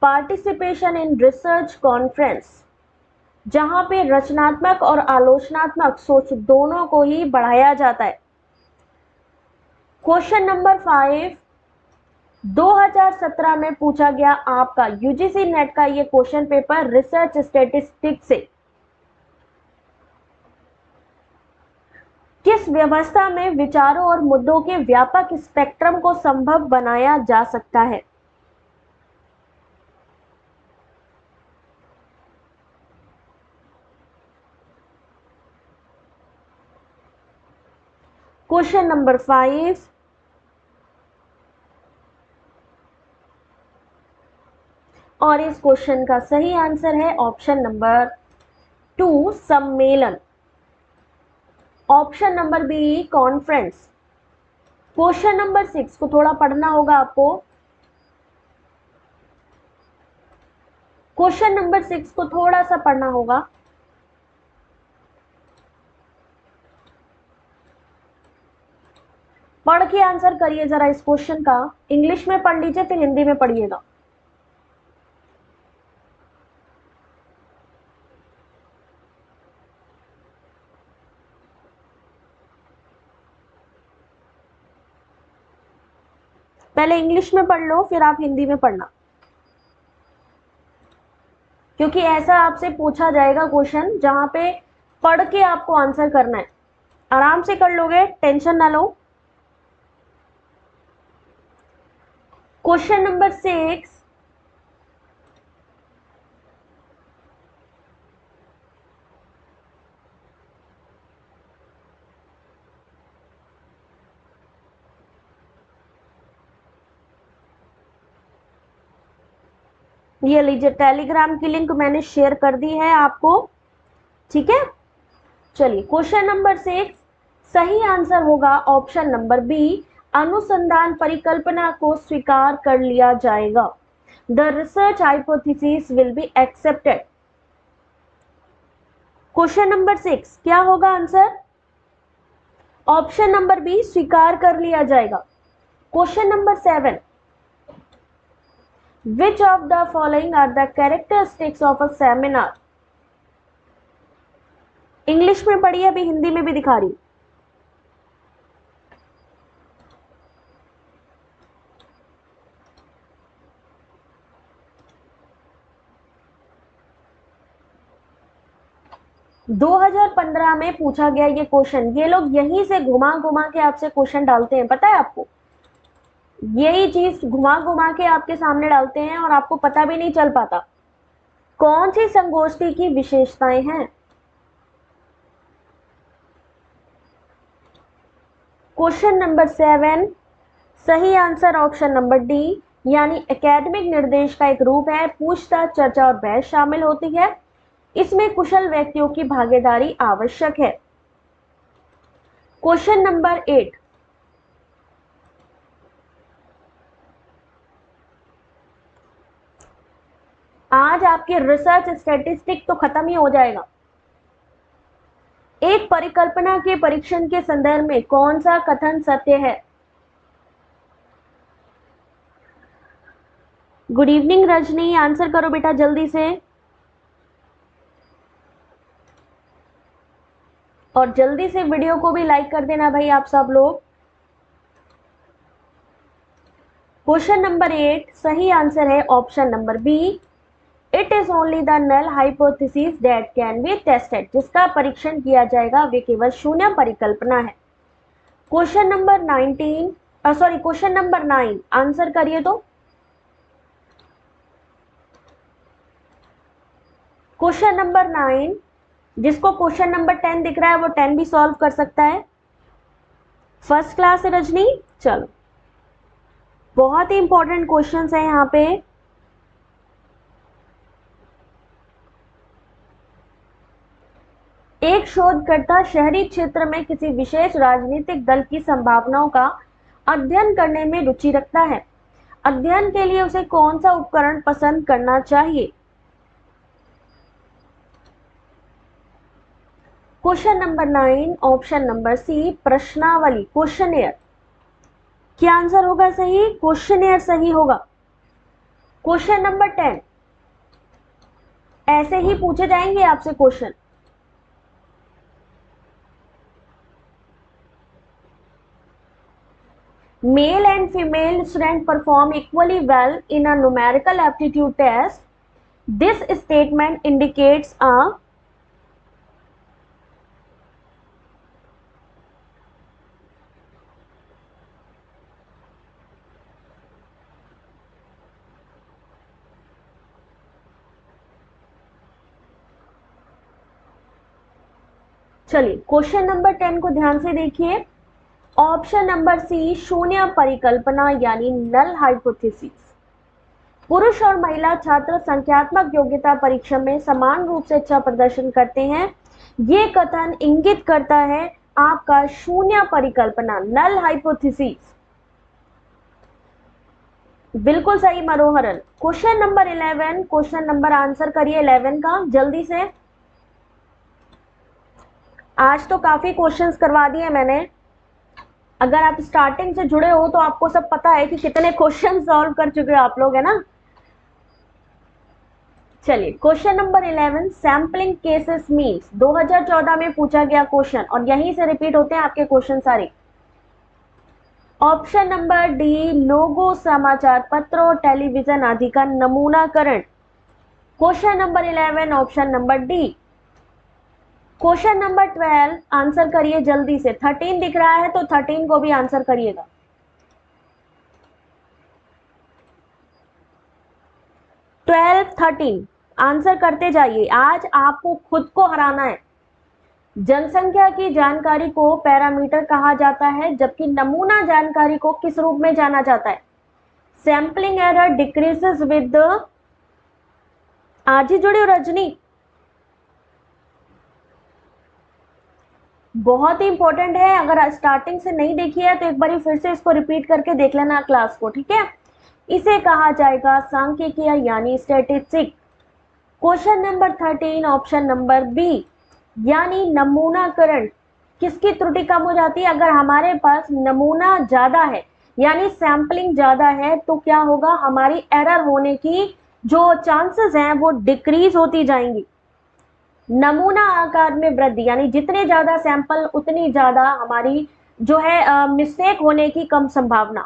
पार्टिसिपेशन इन रिसर्च कॉन्फ्रेंस, जहां पे रचनात्मक और आलोचनात्मक सोच दोनों को ही बढ़ाया जाता है। क्वेश्चन नंबर 5 2017 में पूछा गया आपका यूजीसी नेट का ये क्वेश्चन पेपर रिसर्च स्टैटिस्टिक्स से। किस व्यवस्था में विचारों और मुद्दों के व्यापक स्पेक्ट्रम को संभव बनाया जा सकता है? क्वेश्चन नंबर 5 और इस क्वेश्चन का सही आंसर है ऑप्शन नंबर 2 सम्मेलन। Option number B conference. Question number 6 को थोड़ा पढ़ना होगा आपको। क्वेश्चन नंबर 6 को थोड़ा सा पढ़ना होगा। पढ़ के आंसर करिए जरा इस क्वेश्चन का। इंग्लिश में पढ़ लीजिए फिर हिंदी में पढ़िएगा। पहले इंग्लिश में पढ़ लो फिर आप हिंदी में पढ़ना, क्योंकि ऐसा आपसे पूछा जाएगा क्वेश्चन जहां पे पढ़ के आपको आंसर करना है। आराम से कर लोगे, टेंशन ना लो। क्वेश्चन नंबर 6 ये लीजिए, टेलीग्राम की लिंक मैंने शेयर कर दी है आपको, ठीक है। चलिए क्वेश्चन नंबर 6 सही आंसर होगा ऑप्शन नंबर बी, अनुसंधान परिकल्पना को स्वीकार कर लिया जाएगा। The research hypothesis will be accepted. Question number 6 क्या होगा आंसर? ऑप्शन नंबर बी स्वीकार कर लिया जाएगा। Question number 7 Which of the following are the characteristics of a seminar? English में पढ़िए, अभी हिंदी में भी दिखा रही। दो 2015 में पूछा गया ये क्वेश्चन। ये लोग यहीं से घुमा घुमा के आपसे क्वेश्चन डालते हैं, पता है आपको। यही चीज घुमा घुमा के आपके सामने डालते हैं और आपको पता भी नहीं चल पाता कौन सी संगोष्ठी की विशेषताएं हैं। क्वेश्चन नंबर 7 सही आंसर ऑप्शन नंबर डी, यानी एकेडमिक निर्देश का एक रूप है। पूछताछ, चर्चा और बहस शामिल होती है। इसमें कुशल व्यक्तियों की भागीदारी आवश्यक है। क्वेश्चन नंबर 8 आज आपकी रिसर्च स्टैटिस्टिक तो खत्म ही हो जाएगा। एक परिकल्पना के परीक्षण के संदर्भ में कौन सा कथन सत्य है? गुड इवनिंग रजनी, आंसर करो बेटा जल्दी से, और जल्दी से वीडियो को भी लाइक कर देना भाई आप सब लोग। क्वेश्चन नंबर 8 सही आंसर है option number B, it is only the null hypothesis that can be tested. जिसका परीक्षण किया जाएगा वे केवल शून्य परिकल्पना है। Question number question number 9 answer करिए तो। क्वेश्चन नंबर 9 जिसको क्वेश्चन नंबर 10 दिख रहा है वो 10 भी सॉल्व कर सकता है। फर्स्ट क्लास है रजनी। चलो बहुत ही इंपॉर्टेंट क्वेश्चंस है यहाँ पे। एक शोधकर्ता शहरी क्षेत्र में किसी विशेष राजनीतिक दल की संभावनाओं का अध्ययन करने में रुचि रखता है। अध्ययन के लिए उसे कौन सा उपकरण पसंद करना चाहिए? Question number 9 option number C प्रश्नावली, क्वेश्चनियर। क्या आंसर होगा सही? क्वेश्चनियर सही होगा। क्वेश्चन नंबर 10, ऐसे ही पूछे जाएंगे आपसे question. Male and female student perform equally well in a numerical aptitude test. This statement indicates a चलिए क्वेश्चन नंबर 10 को ध्यान से देखिए। ऑप्शन नंबर सी शून्य परिकल्पना यानी नल हाइपोथेसिस। पुरुष और महिला छात्र संख्यात्मक योग्यता परीक्षा में समान रूप से अच्छा प्रदर्शन करते हैं। ये कथन इंगित करता है आपका शून्य परिकल्पना, नल हाइपोथेसिस। बिल्कुल सही Manoharan. Question number 11, question number answer करिए 11 का जल्दी से। आज तो काफी क्वेश्चंस करवा दिए मैंने। अगर आप स्टार्टिंग से जुड़े हो तो आपको सब पता है कि कितने क्वेश्चन सॉल्व कर चुके हो आप लोग, है ना। चलिए question number 11, sampling cases means 2014 में पूछा गया क्वेश्चन और यहीं से रिपीट होते हैं आपके क्वेश्चन सारे। ऑप्शन नंबर डी लोगो समाचार पत्र और टेलीविजन आदि का नमूनाकरण। Question number 11 option number D. Question number 12 answer करिए जल्दी से। 13 दिख रहा है तो 13 को भी आंसर करिएगा। 12, 13 आंसर करते जाइए। आज आपको खुद को हराना है। जनसंख्या की जानकारी को पैरामीटर कहा जाता है, जबकि नमूना जानकारी को किस रूप में जाना जाता है? Sampling error decreases with. आज ही जुड़े हो रजनी, बहुत ही इंपॉर्टेंट है। अगर स्टार्टिंग से नहीं देखी है तो एक बार फिर से इसको रिपीट करके देख लेना क्लास को, ठीक है। इसे कहा जाएगा सांख्यिकीय यानी statistic. Question number 13 option number B यानी नमूनाकरण। किसकी त्रुटि कम हो जाती है? अगर हमारे पास नमूना ज्यादा है यानी सैम्पलिंग ज्यादा है तो क्या होगा? हमारी एरर होने की जो चांसेस हैं वो डिक्रीज होती जाएंगी। नमूना आकार में वृद्धि यानी जितने ज्यादा सैंपल उतनी ज्यादा हमारी जो है मिस्टेक होने की कम संभावना।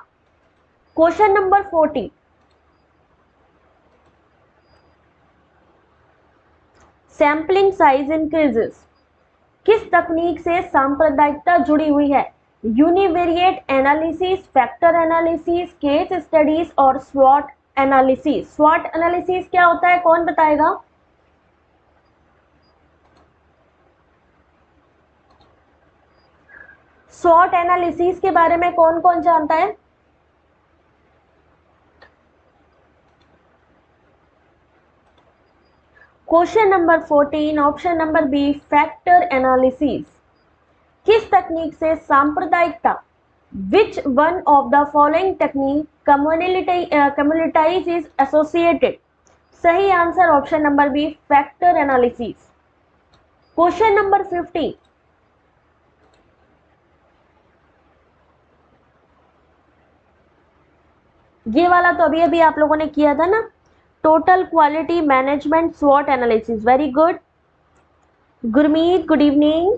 Question number 40, sampling size increases. किस तकनीक से सांप्रदायिकता जुड़ी हुई है? Univariate analysis, factor analysis, case studies और स्वॉट एनालिसिस। स्वॉट एनालिसिस क्या होता है, कौन बताएगा? स्वॉट एनालिसिस के बारे में कौन कौन जानता है? Question number 14 option number B factor analysis. किस तकनीक से सांप्रदायिकता, which one of the following technique communities is associated? सही answer option number B factor analysis. Question number 15, ये वाला तो अभी अभी आप लोगों ने किया था ना, टोटल क्वालिटी मैनेजमेंट स्वॉट analysis. Very good Gurmeet, good evening.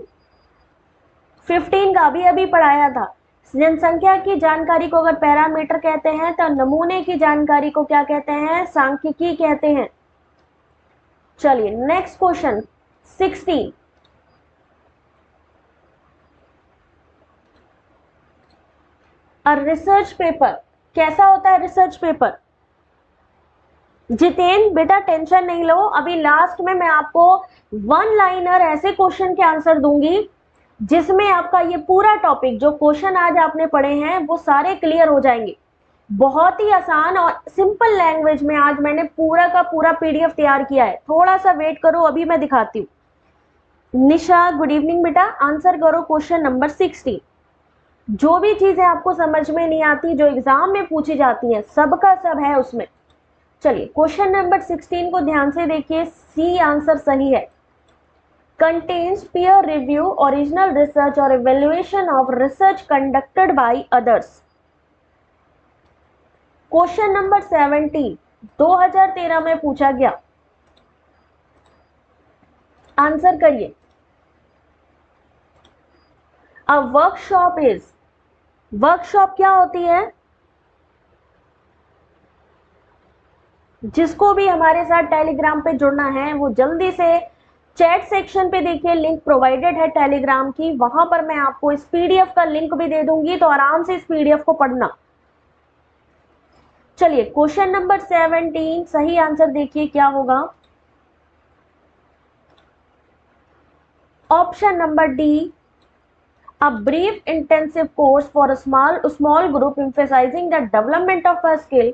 15 का अभी अभी पढ़ाया था। जनसंख्या की जानकारी को अगर पैरामीटर कहते हैं तो नमूने की जानकारी को क्या कहते हैं? सांख्यिकी कहते हैं। चलिए नेक्स्ट क्वेश्चन 16, रिसर्च पेपर कैसा होता है? रिसर्च पेपर जितेन बेटा टेंशन नहीं लो, अभी लास्ट में मैं आपको वन लाइनर ऐसे क्वेश्चन के आंसर दूंगी जिसमें आपका ये पूरा टॉपिक जो क्वेश्चन आज आपने पढ़े हैं वो सारे क्लियर हो जाएंगे। बहुत ही आसान और सिंपल लैंग्वेज में आज मैंने पूरा का पूरा पीडीएफ तैयार किया है। थोड़ा सा वेट करो, अभी मैं दिखाती हूँ। निशा गुड इवनिंग बेटा, आंसर करो क्वेश्चन नंबर 16। जो भी चीजें आपको समझ में नहीं आती, जो एग्जाम में पूछी जाती हैं, सबका सब है उसमें। चलिए क्वेश्चन नंबर 16 को ध्यान से देखिए, सी आंसर सही है। contains peer review, original research or evaluation of research conducted by others. Question number 17 2013 में पूछा गया, आंसर करिए। अ वर्कशॉप इज, वर्कशॉप क्या होती है? जिसको भी हमारे साथ टेलीग्राम पे जुड़ना है वो जल्दी से चैट सेक्शन पे देखिए, लिंक प्रोवाइडेड है टेलीग्राम की, वहां पर मैं आपको इस पीडीएफ का लिंक भी दे दूंगी, तो आराम से इस पीडीएफ को पढ़ना। चलिए क्वेश्चन नंबर 17 सही आंसर देखिए क्या होगा, option number D, a brief intensive course for a small group emphasizing the development of a skill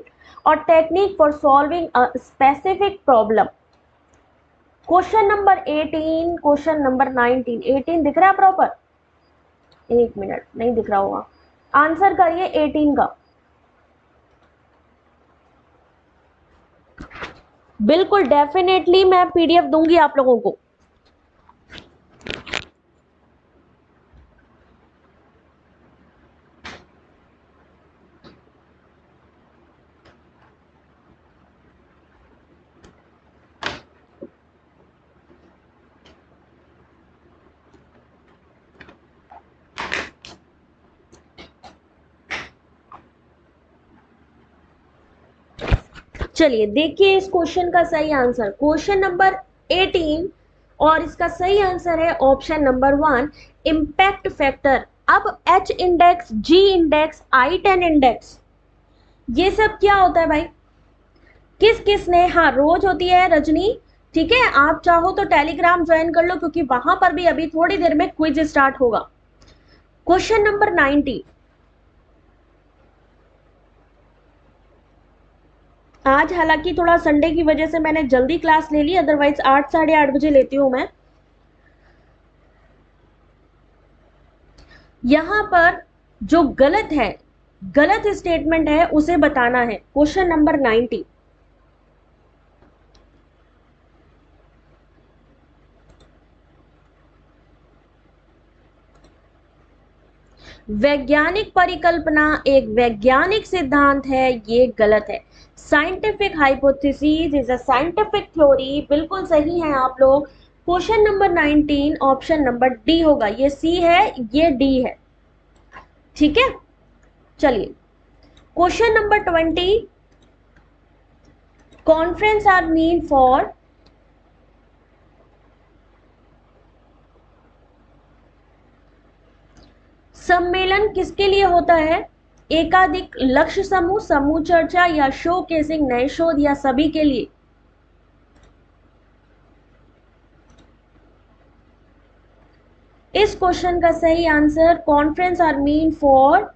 or technique for solving a specific problem. Question number 18, question number 19, 18 दिख रहा है प्रॉपर? एक मिनट, नहीं दिख रहा होगा, आंसर करिए 18 का। बिल्कुल डेफिनेटली मैं पीडीएफ दूंगी आप लोगों को। चलिए देखिए इस क्वेश्चन का सही आंसर, क्वेश्चन नंबर 18, और इसका सही आंसर है ऑप्शन नंबर 1, इंपैक्ट फैक्टर। अब H index, G index, I10 index, ये सब क्या होता है भाई? किस किस ने, हाँ रोज होती है रजनी, ठीक है, आप चाहो तो टेलीग्राम ज्वाइन कर लो क्योंकि वहां पर भी अभी थोड़ी देर में क्विज स्टार्ट होगा। क्वेश्चन नंबर 90, आज हालांकि थोड़ा संडे की वजह से मैंने जल्दी क्लास ले ली, अदरवाइज 8 साढ़े 8 बजे लेती हूं मैं। यहां पर जो गलत है, गलत स्टेटमेंट है उसे बताना है। क्वेश्चन नंबर 90, वैज्ञानिक परिकल्पना एक वैज्ञानिक सिद्धांत है, ये गलत है। Scientific hypothesis is a scientific theory, बिल्कुल सही है आप लोग। Question number 19 option number D होगा, ये सी है, ये डी है, ठीक है। चलिए question number 20, conference are mean for, सम्मेलन किसके लिए होता है? एकाधिक लक्ष्य समूह, समूह चर्चा, या शो केसिंग नए शोध, या सभी के लिए? इस क्वेश्चन का सही answer, conference are mean for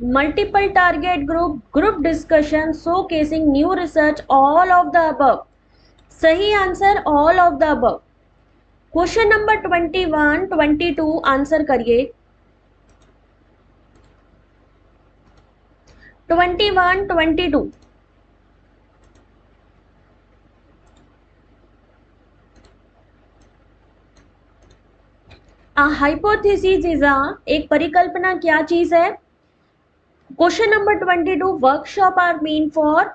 multiple target group, group discussion, showcasing new research, all of the above. सही answer all of the above. Question number 21, 22 answer करिए। 21, 22, हाइपोथेसिस इज एक परिकल्पना क्या चीज है? Question number 22, workshop are mean for,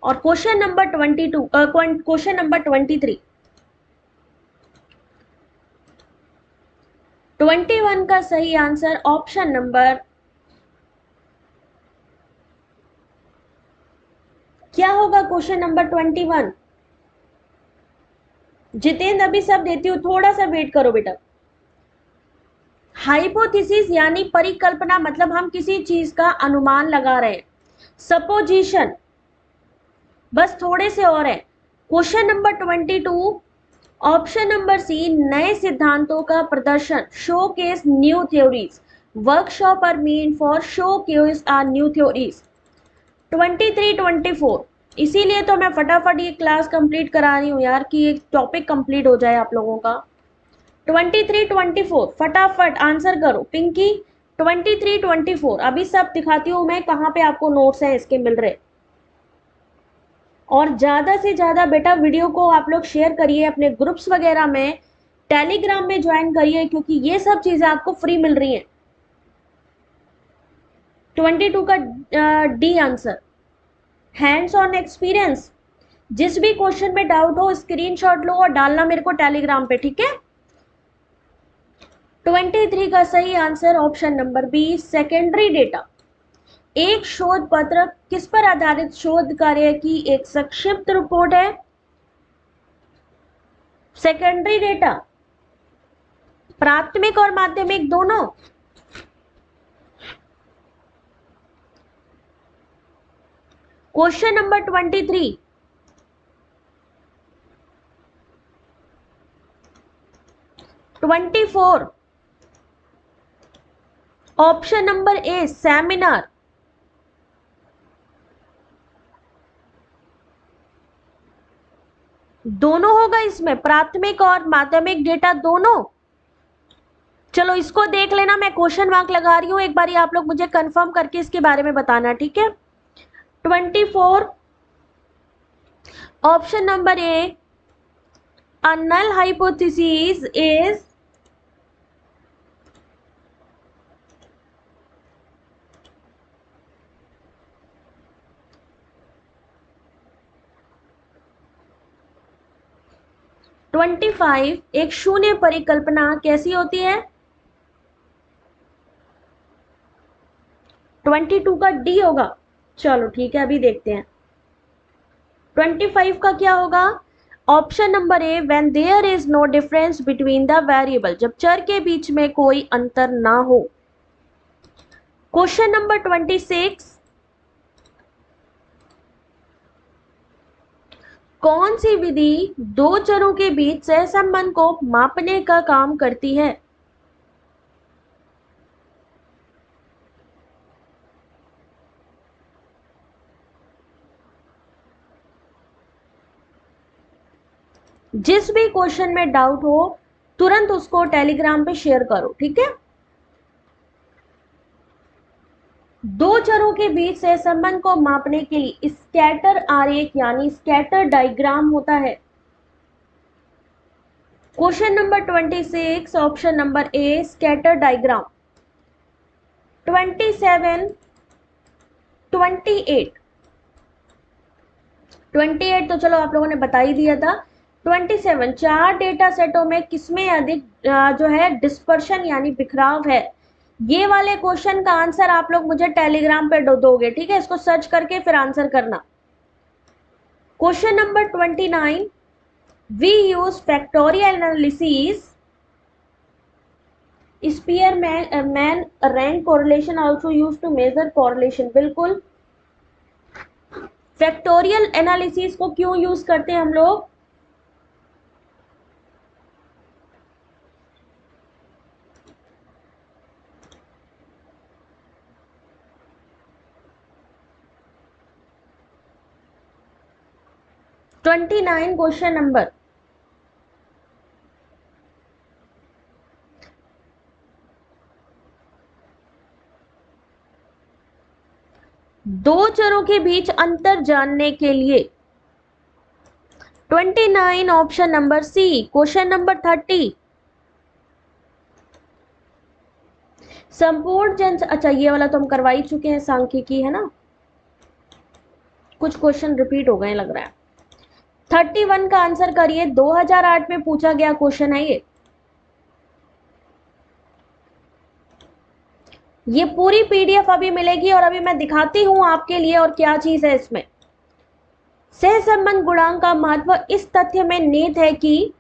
और क्वेश्चन नंबर 22, क्वेश्चन नंबर 23, 21 का सही आंसर ऑप्शन नंबर क्या होगा? क्वेश्चन नंबर 21, जितेंद्र अभी सब देती हूँ, थोड़ा सा वेट करो बेटा। हाइपोथेसिस यानी परिकल्पना, मतलब हम किसी चीज का अनुमान लगा रहे हैं। सपोजिशन, बस थोड़े से और है। Question number 22 option number C, नए सिद्धांतों का प्रदर्शन, showcase new theories, workshop are mean for showcase are new theories. 23, 24, इसीलिए तो मैं फटाफट ये क्लास कंप्लीट करा रही हूँ यार, कि एक टॉपिक कंप्लीट हो जाए आप लोगों का। 23, 24 फटाफट आंसर करो पिंकी। 23, 24 अभी सब दिखाती हूँ मैं कहाँ पे आपको नोट्स हैं इसके मिल रहे। और ज्यादा से ज्यादा बेटा वीडियो को आप लोग शेयर करिए अपने ग्रुप्स वगैरह में, टेलीग्राम में ज्वाइन करिए, क्योंकि ये सब चीजें आपको फ्री मिल रही हैं। 22 का D answer. Hands on experience, जिस भी क्वेश्चन में डाउट हो स्क्रीनशॉट लो और डालना मेरे को टेलीग्राम पे, ठीक है। 23 का सही answer option number B, secondary data. एक शोध पत्र किस पर आधारित शोध कार्य की एक संक्षिप्त रिपोर्ट है? सेकेंडरी डेटा, प्राथमिक और माध्यमिक दोनों। क्वेश्चन नंबर 23, ऑप्शन नंबर ए सेमिनार। दोनों होगा इसमें, प्राथमिक और माध्यमिक डेटा दोनों। चलो इसको देख लेना, मैं क्वेश्चन मार्क लगा रही हूं, एक बार आप लोग मुझे कंफर्म करके इसके बारे में बताना, ठीक है। 24 option number A, a null hypothesis is एक शून्य परिकल्पना कैसी होती है? 22 का डी होगा। चलो ठीक है, अभी देखते हैं 25 का क्या होगा। Option number A, when there is no difference between the variable, जब चर के बीच में कोई अंतर ना हो। क्वेश्चन नंबर 26, कौन सी विधि दो चरों के बीच सहसंबंध को मापने का काम करती है? जिस भी क्वेश्चन में डाउट हो तुरंत उसको टेलीग्राम पे शेयर करो, ठीक है। दो चरों के बीच सहसंबंध को मापने के लिए स्कैटर आरेख यानी स्कैटर डायग्राम होता है। क्वेश्चन नंबर 26 ऑप्शन नंबर ए स्कैटर डायग्राम। 27, 28 तो चलो आप लोगों ने बता ही दिया था। 27, चार डेटा सेटों में किसमें अधिक जो है डिस्पर्शन यानी बिखराव है? ये वाले क्वेश्चन का आंसर आप लोग मुझे टेलीग्राम पे दोगे, ठीक है। इसको सर्च करके फिर आंसर करना। Question number 29, we use factorial analysis Spearman rank correlation also used to measure correlation. बिल्कुल, फैक्टोरियल एनालिसिस को क्यों यूज करते हैं हम लोग? $29 क्वेश्चन नंबर। दो चरों के बीच अंतर जानने के लिए 29 option number C. Question number 30, संपूर्ण जन, अच्छा ये वाला तो हम करवा ही चुके हैं, सांख्यिकी है ना, कुछ क्वेश्चन रिपीट हो गए लग रहा है। 31 का आंसर करिए, 2008 में पूछा गया क्वेश्चन है ये पूरी पीडीएफ अभी मिलेगी और अभी मैं दिखाती हूं आपके लिए और क्या चीज है इसमें। सहसंबंध गुणांक का महत्व इस तथ्य में निहित है कि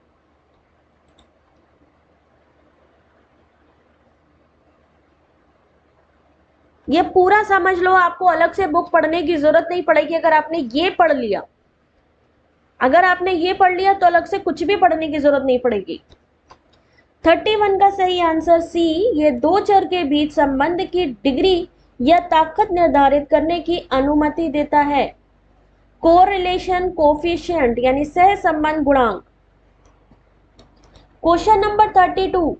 ये पूरा समझ लो, आपको अलग से बुक पढ़ने की जरूरत नहीं पड़ेगी। अगर आपने ये पढ़ लिया, तो अलग से कुछ भी पढ़ने की जरूरत नहीं पड़ेगी। 31 का सही आंसर सी, ये दो चर के बीच संबंध की डिग्री या ताकत निर्धारित करने की अनुमति देता है। कोरिलेशन कोफिशिएंट यानी सहसंबंध गुणांक। क्वेश्चन नंबर 32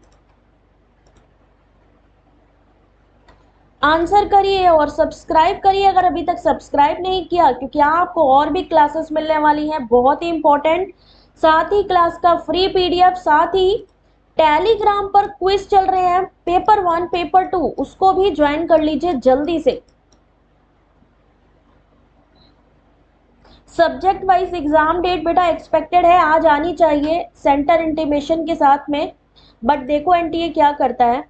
आंसर करिए और सब्सक्राइब करिए अगर अभी तक सब्सक्राइब नहीं किया, क्योंकि आपको और भी क्लासेस मिलने वाली हैं बहुत ही इंपॉर्टेंट, साथ ही क्लास का फ्री पीडीएफ, साथ ही टेलीग्राम पर क्विज चल रहे हैं पेपर 1 पेपर 2, उसको भी ज्वाइन कर लीजिए जल्दी से। सब्जेक्ट वाइज एग्जाम डेट बेटा एक्सपेक्टेड है आज आनी चाहिए सेंटर इंटीमेशन के साथ में, बट देखो एनटीए क्या करता है।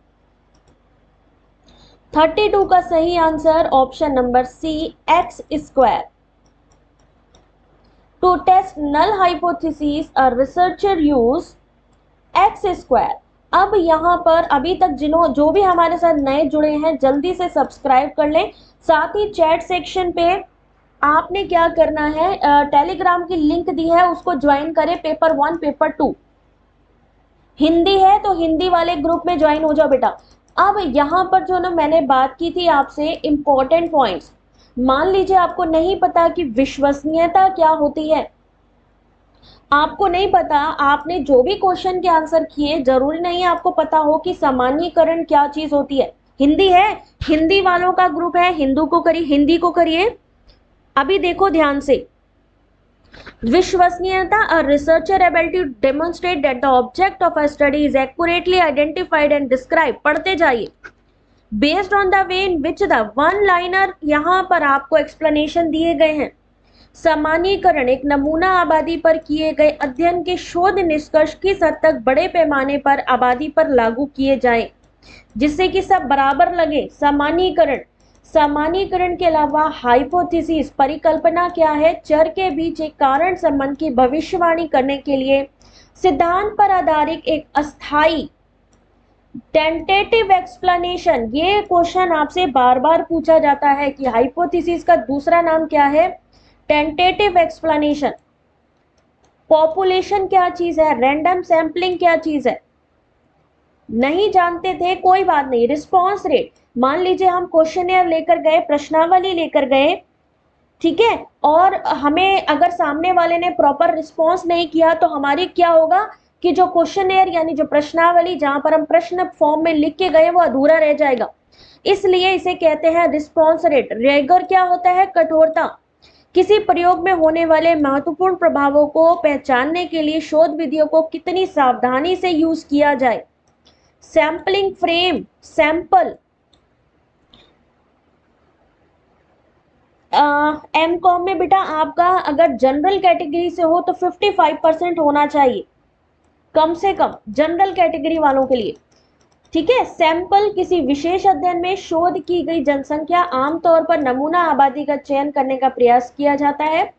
32 का सही answer option number C, X square. To test null hypothesis a researcher use X square. अब यहाँ पर अभी तक जो भी हमारे साथ नए जुड़े हैं जल्दी से सब्सक्राइब कर लें, साथ ही चैट सेक्शन पे आपने क्या करना है, टेलीग्राम की लिंक दी है उसको ज्वाइन करें, पेपर 1 पेपर 2 हिंदी है तो हिंदी वाले ग्रुप में ज्वाइन हो जाओ बेटा। अब यहाँ पर जो ना मैंने बात की थी आपसे इंपॉर्टेंट पॉइंट्स, मान लीजिए आपको नहीं पता कि विश्वसनीयता क्या होती है, आपको नहीं पता, आपने जो भी क्वेश्चन के आंसर किए जरूरी नहीं है आपको पता हो कि सामान्यीकरण क्या चीज होती है। हिंदी है, हिंदी वालों का ग्रुप है, हिंदी को करिए। अभी देखो ध्यान से, विश्वसनीयता, a researcher able to demonstrate that the object of a study is accurately identified and described। पढ़ते जाइए। Based on the way in which the one liner, यहाँ पर आपको explanation दिए गए हैं। सामान्यीकरण, एक नमूना आबादी पर किए गए अध्ययन के शोध निष्कर्ष किस हद तक बड़े पैमाने पर आबादी पर लागू किए जाएं जिससे कि सब बराबर लगे। सामान्यीकरण, सामान्यीकरण के अलावा हाइपोथेसिस, परिकल्पना क्या है, चर के बीच एक कारण संबंध की भविष्यवाणी करने के लिए सिद्धांत पर आधारित एक अस्थायी टेंटेटिव एक्सप्लेनेशन। ये क्वेश्चन आपसे बार बार पूछा जाता है कि हाइपोथेसिस का दूसरा नाम क्या है, टेंटेटिव एक्सप्लेनेशन। पॉपुलेशन क्या चीज है, रैंडम सैंपलिंग क्या चीज है, नहीं जानते थे कोई बात नहीं। रिस्पॉन्स रेट, मान लीजिए हम क्वेश्चनर लेकर गए, प्रश्नावली लेकर गए, ठीक है, और हमें अगर सामने वाले ने प्रॉपर रिस्पॉन्स नहीं किया तो हमारी क्या होगा कि जो क्वेश्चनर यानी जो प्रश्नावली जहां पर हम प्रश्न फॉर्म में लिख के गए वो अधूरा रह जाएगा, इसलिए इसे कहते हैं रिस्पॉन्स रेट। रेगर क्या होता है, कठोरता, किसी प्रयोग में होने वाले महत्वपूर्ण प्रभावों को पहचानने के लिए शोध विधियों को कितनी सावधानी से यूज किया जाए। Sampling frame, sample. एमकॉम में बेटा आपका अगर जनरल कैटेगरी से हो तो 55% होना चाहिए कम से कम जनरल कैटेगरी वालों के लिए, ठीक है। सैंपल, किसी विशेष अध्ययन में शोध की गई जनसंख्या, आमतौर पर नमूना आबादी का चयन करने का प्रयास किया जाता है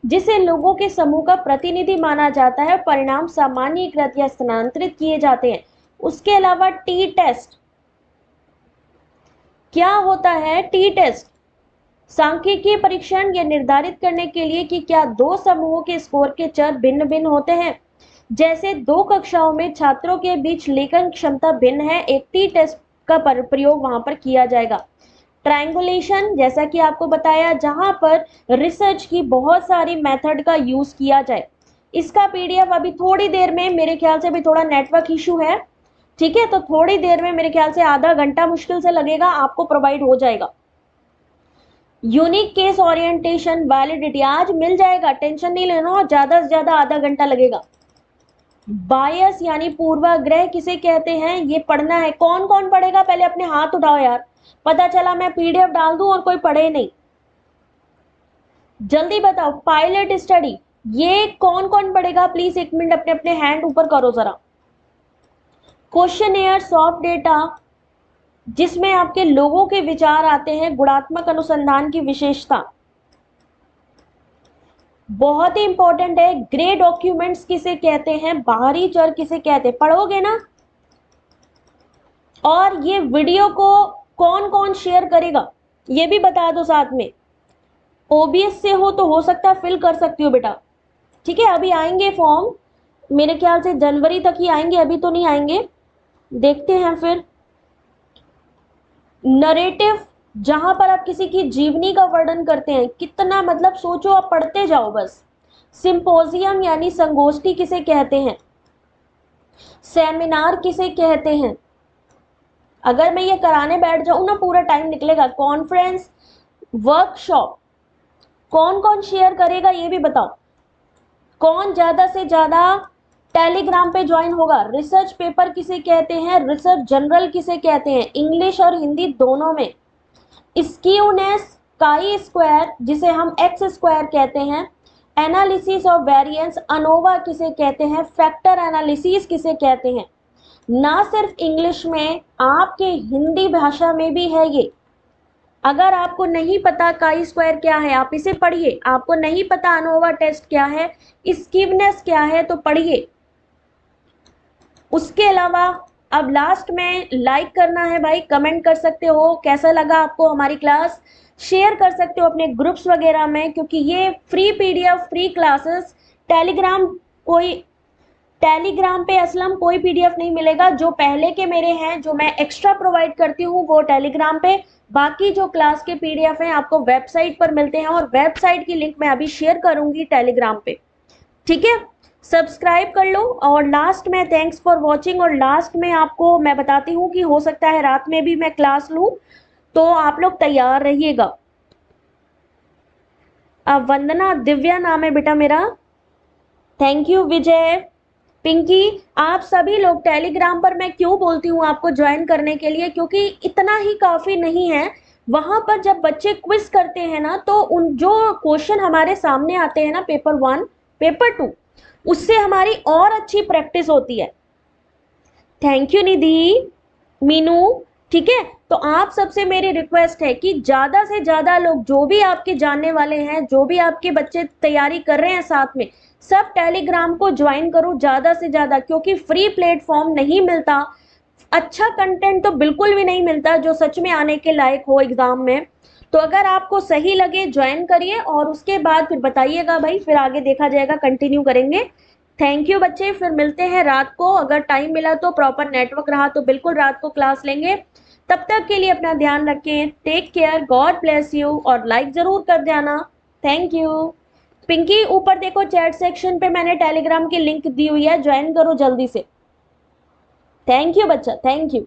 जिसे लोगों के समूह का प्रतिनिधि माना जाता है, परिणाम सामान्यीकृत या स्थानांतरित किए जाते हैं। उसके अलावा टी टेस्ट, क्या होता है टी टेस्ट, सांख्यिकीय परीक्षण, यह निर्धारित करने के लिए कि क्या दो समूहों के स्कोर के चर भिन्न भिन्न होते हैं, जैसे दो कक्षाओं में छात्रों के बीच लेखन क्षमता भिन्न है, एक टी टेस्ट का प्रयोग वहां पर किया जाएगा। ट्रायंगुलेशन, जैसा कि आपको बताया, जहां पर रिसर्च की बहुत सारी मेथड का यूज किया जाए। इसका पीडीएफ अभी थोड़ी देर में, मेरे ख्याल से भी थोड़ा नेटवर्क इशू है, ठीक है, तो थोड़ी देर में मेरे ख्याल से आधा घंटा मुश्किल से लगेगा, आपको प्रोवाइड हो जाएगा। यूनिक केस ओरिएंटेशन, वैलिडिटी आज मिल जाएगा, टेंशन नहीं लेना, ज्यादा से ज्यादा आधा घंटा लगेगा। बायस यानी पूर्वाग्रह किसे कहते हैं, ये पढ़ना है। कौन कौन पढ़ेगा, पहले अपने हाथ उठाओ यार, पता चला मैं पीडीएफ डाल दूं और कोई पढ़े नहीं, जल्दी बताओ। पायलट स्टडी, ये कौन कौन पढ़ेगा, प्लीज एक मिनट अपने अपने हैंड ऊपर करो जरा। क्वेश्चनएयर, सॉफ्ट डेटा, जिसमें आपके लोगों के विचार आते हैं, गुणात्मक अनुसंधान की विशेषता, बहुत ही इंपॉर्टेंट है। ग्रे डॉक्यूमेंट्स किसे कहते हैं, बाहरी चर किसे कहते हैं, पढ़ोगे ना। और ये वीडियो को कौन कौन शेयर करेगा ये भी बता दो साथ में। ओबीएस से हो तो हो सकता है फिल कर सकती हो बेटा, ठीक है। अभी आएंगे फॉर्म, मेरे ख्याल से जनवरी तक ही आएंगे, अभी तो नहीं आएंगे, देखते हैं फिर। नरेटिव, जहां पर आप किसी की जीवनी का वर्णन करते हैं, कितना मतलब सोचो, आप पढ़ते जाओ बस। सिंपोजियम यानी संगोष्ठी किसे कहते हैं, सेमिनार किसे कहते हैं? अगर मैं ये कराने बैठ जाऊं ना पूरा टाइम निकलेगा। कॉन्फ्रेंस, वर्कशॉप, कौन कौन शेयर करेगा ये भी बताओ। कौन ज्यादा से ज्यादा टेलीग्राम पे ज्वाइन होगा? रिसर्च पेपर किसे कहते हैं? रिसर्च जर्नल किसे कहते हैं? इंग्लिश और हिंदी दोनों में। स्क्यूनेस, काई स्क्वायर जिसे हम एक्स स्क्वायर कहते हैं, एनालिसिस ऑफ वेरिएंस, अनोवा किसे कहते हैं, फैक्टर एनालिसिस किसे कहते हैं। ना सिर्फ इंग्लिश में, आपके हिंदी भाषा में भी है ये। अगर आपको नहीं पता काई स्क्वायर क्या है, आप इसे पढ़िए। आपको नहीं पता अनोवा टेस्ट क्या है, स्क्यूनेस क्या है, तो पढ़िए। उसके अलावा अब लास्ट में लाइक करना है भाई, कमेंट कर सकते हो कैसा लगा आपको हमारी क्लास, शेयर कर सकते हो अपने ग्रुप्स वगैरह में, क्योंकि ये free PDF, free classes Telegram पे असलम कोई पीडीएफ नहीं मिलेगा। जो पहले के मेरे हैं, जो मैं एक्स्ट्रा प्रोवाइड करती हूँ वो टेलीग्राम पे, बाकी जो क्लास के पीडीएफ हैं आपको वेबसाइट पर मिलते हैं, और वेबसाइट की लिंक मैं अभी शेयर करूंगी टेलीग्राम पे। ठीक है, सब्सक्राइब कर लो। और लास्ट में थैंक्स फॉर वॉचिंग, और लास्ट में आपको मैं बताती हूँ कि हो सकता है रात में भी मैं क्लास लूँ, तो आप लोग तैयार रहिएगा। अब वंदना, दिव्या नाम है बेटा मेरा। थैंक यू विजय, पिंकी, आप सभी लोग टेलीग्राम पर मैं क्यों बोलती हूँ आपको ज्वाइन करने के लिए, क्योंकि इतना ही काफी नहीं है। वहां पर जब बच्चे क्विज करते हैं ना, तो उन जो क्वेश्चन हमारे सामने आते हैं ना, पेपर 1, पेपर 2, उससे हमारी और अच्छी प्रैक्टिस होती है। थैंक यू निधि, मीनू। ठीक है, तो आप सबसे मेरी रिक्वेस्ट है कि ज्यादा से ज्यादा लोग, जो भी आपके जानने वाले हैं, जो भी आपके बच्चे तैयारी कर रहे हैं साथ में, सब टेलीग्राम को ज्वाइन करो ज्यादा से ज्यादा, क्योंकि फ्री प्लेटफॉर्म नहीं मिलता, अच्छा कंटेंट तो बिल्कुल भी नहीं मिलता जो सच में आने के लायक हो एग्जाम में। तो अगर आपको सही लगे ज्वाइन करिए, और उसके बाद फिर बताइएगा भाई, फिर आगे देखा जाएगा, कंटिन्यू करेंगे। थैंक यू बच्चे, फिर मिलते हैं रात को, अगर टाइम मिला तो, प्रॉपर नेटवर्क रहा तो बिल्कुल रात को क्लास लेंगे। तब तक के लिए अपना ध्यान रखें, take care, God bless you, और लाइक जरूर कर देना। Thank you. पिंकी, ऊपर देखो चैट सेक्शन पे मैंने टेलीग्राम की लिंक दी हुई है, ज्वाइन करो जल्दी से। थैंक यू बच्चा, थैंक यू।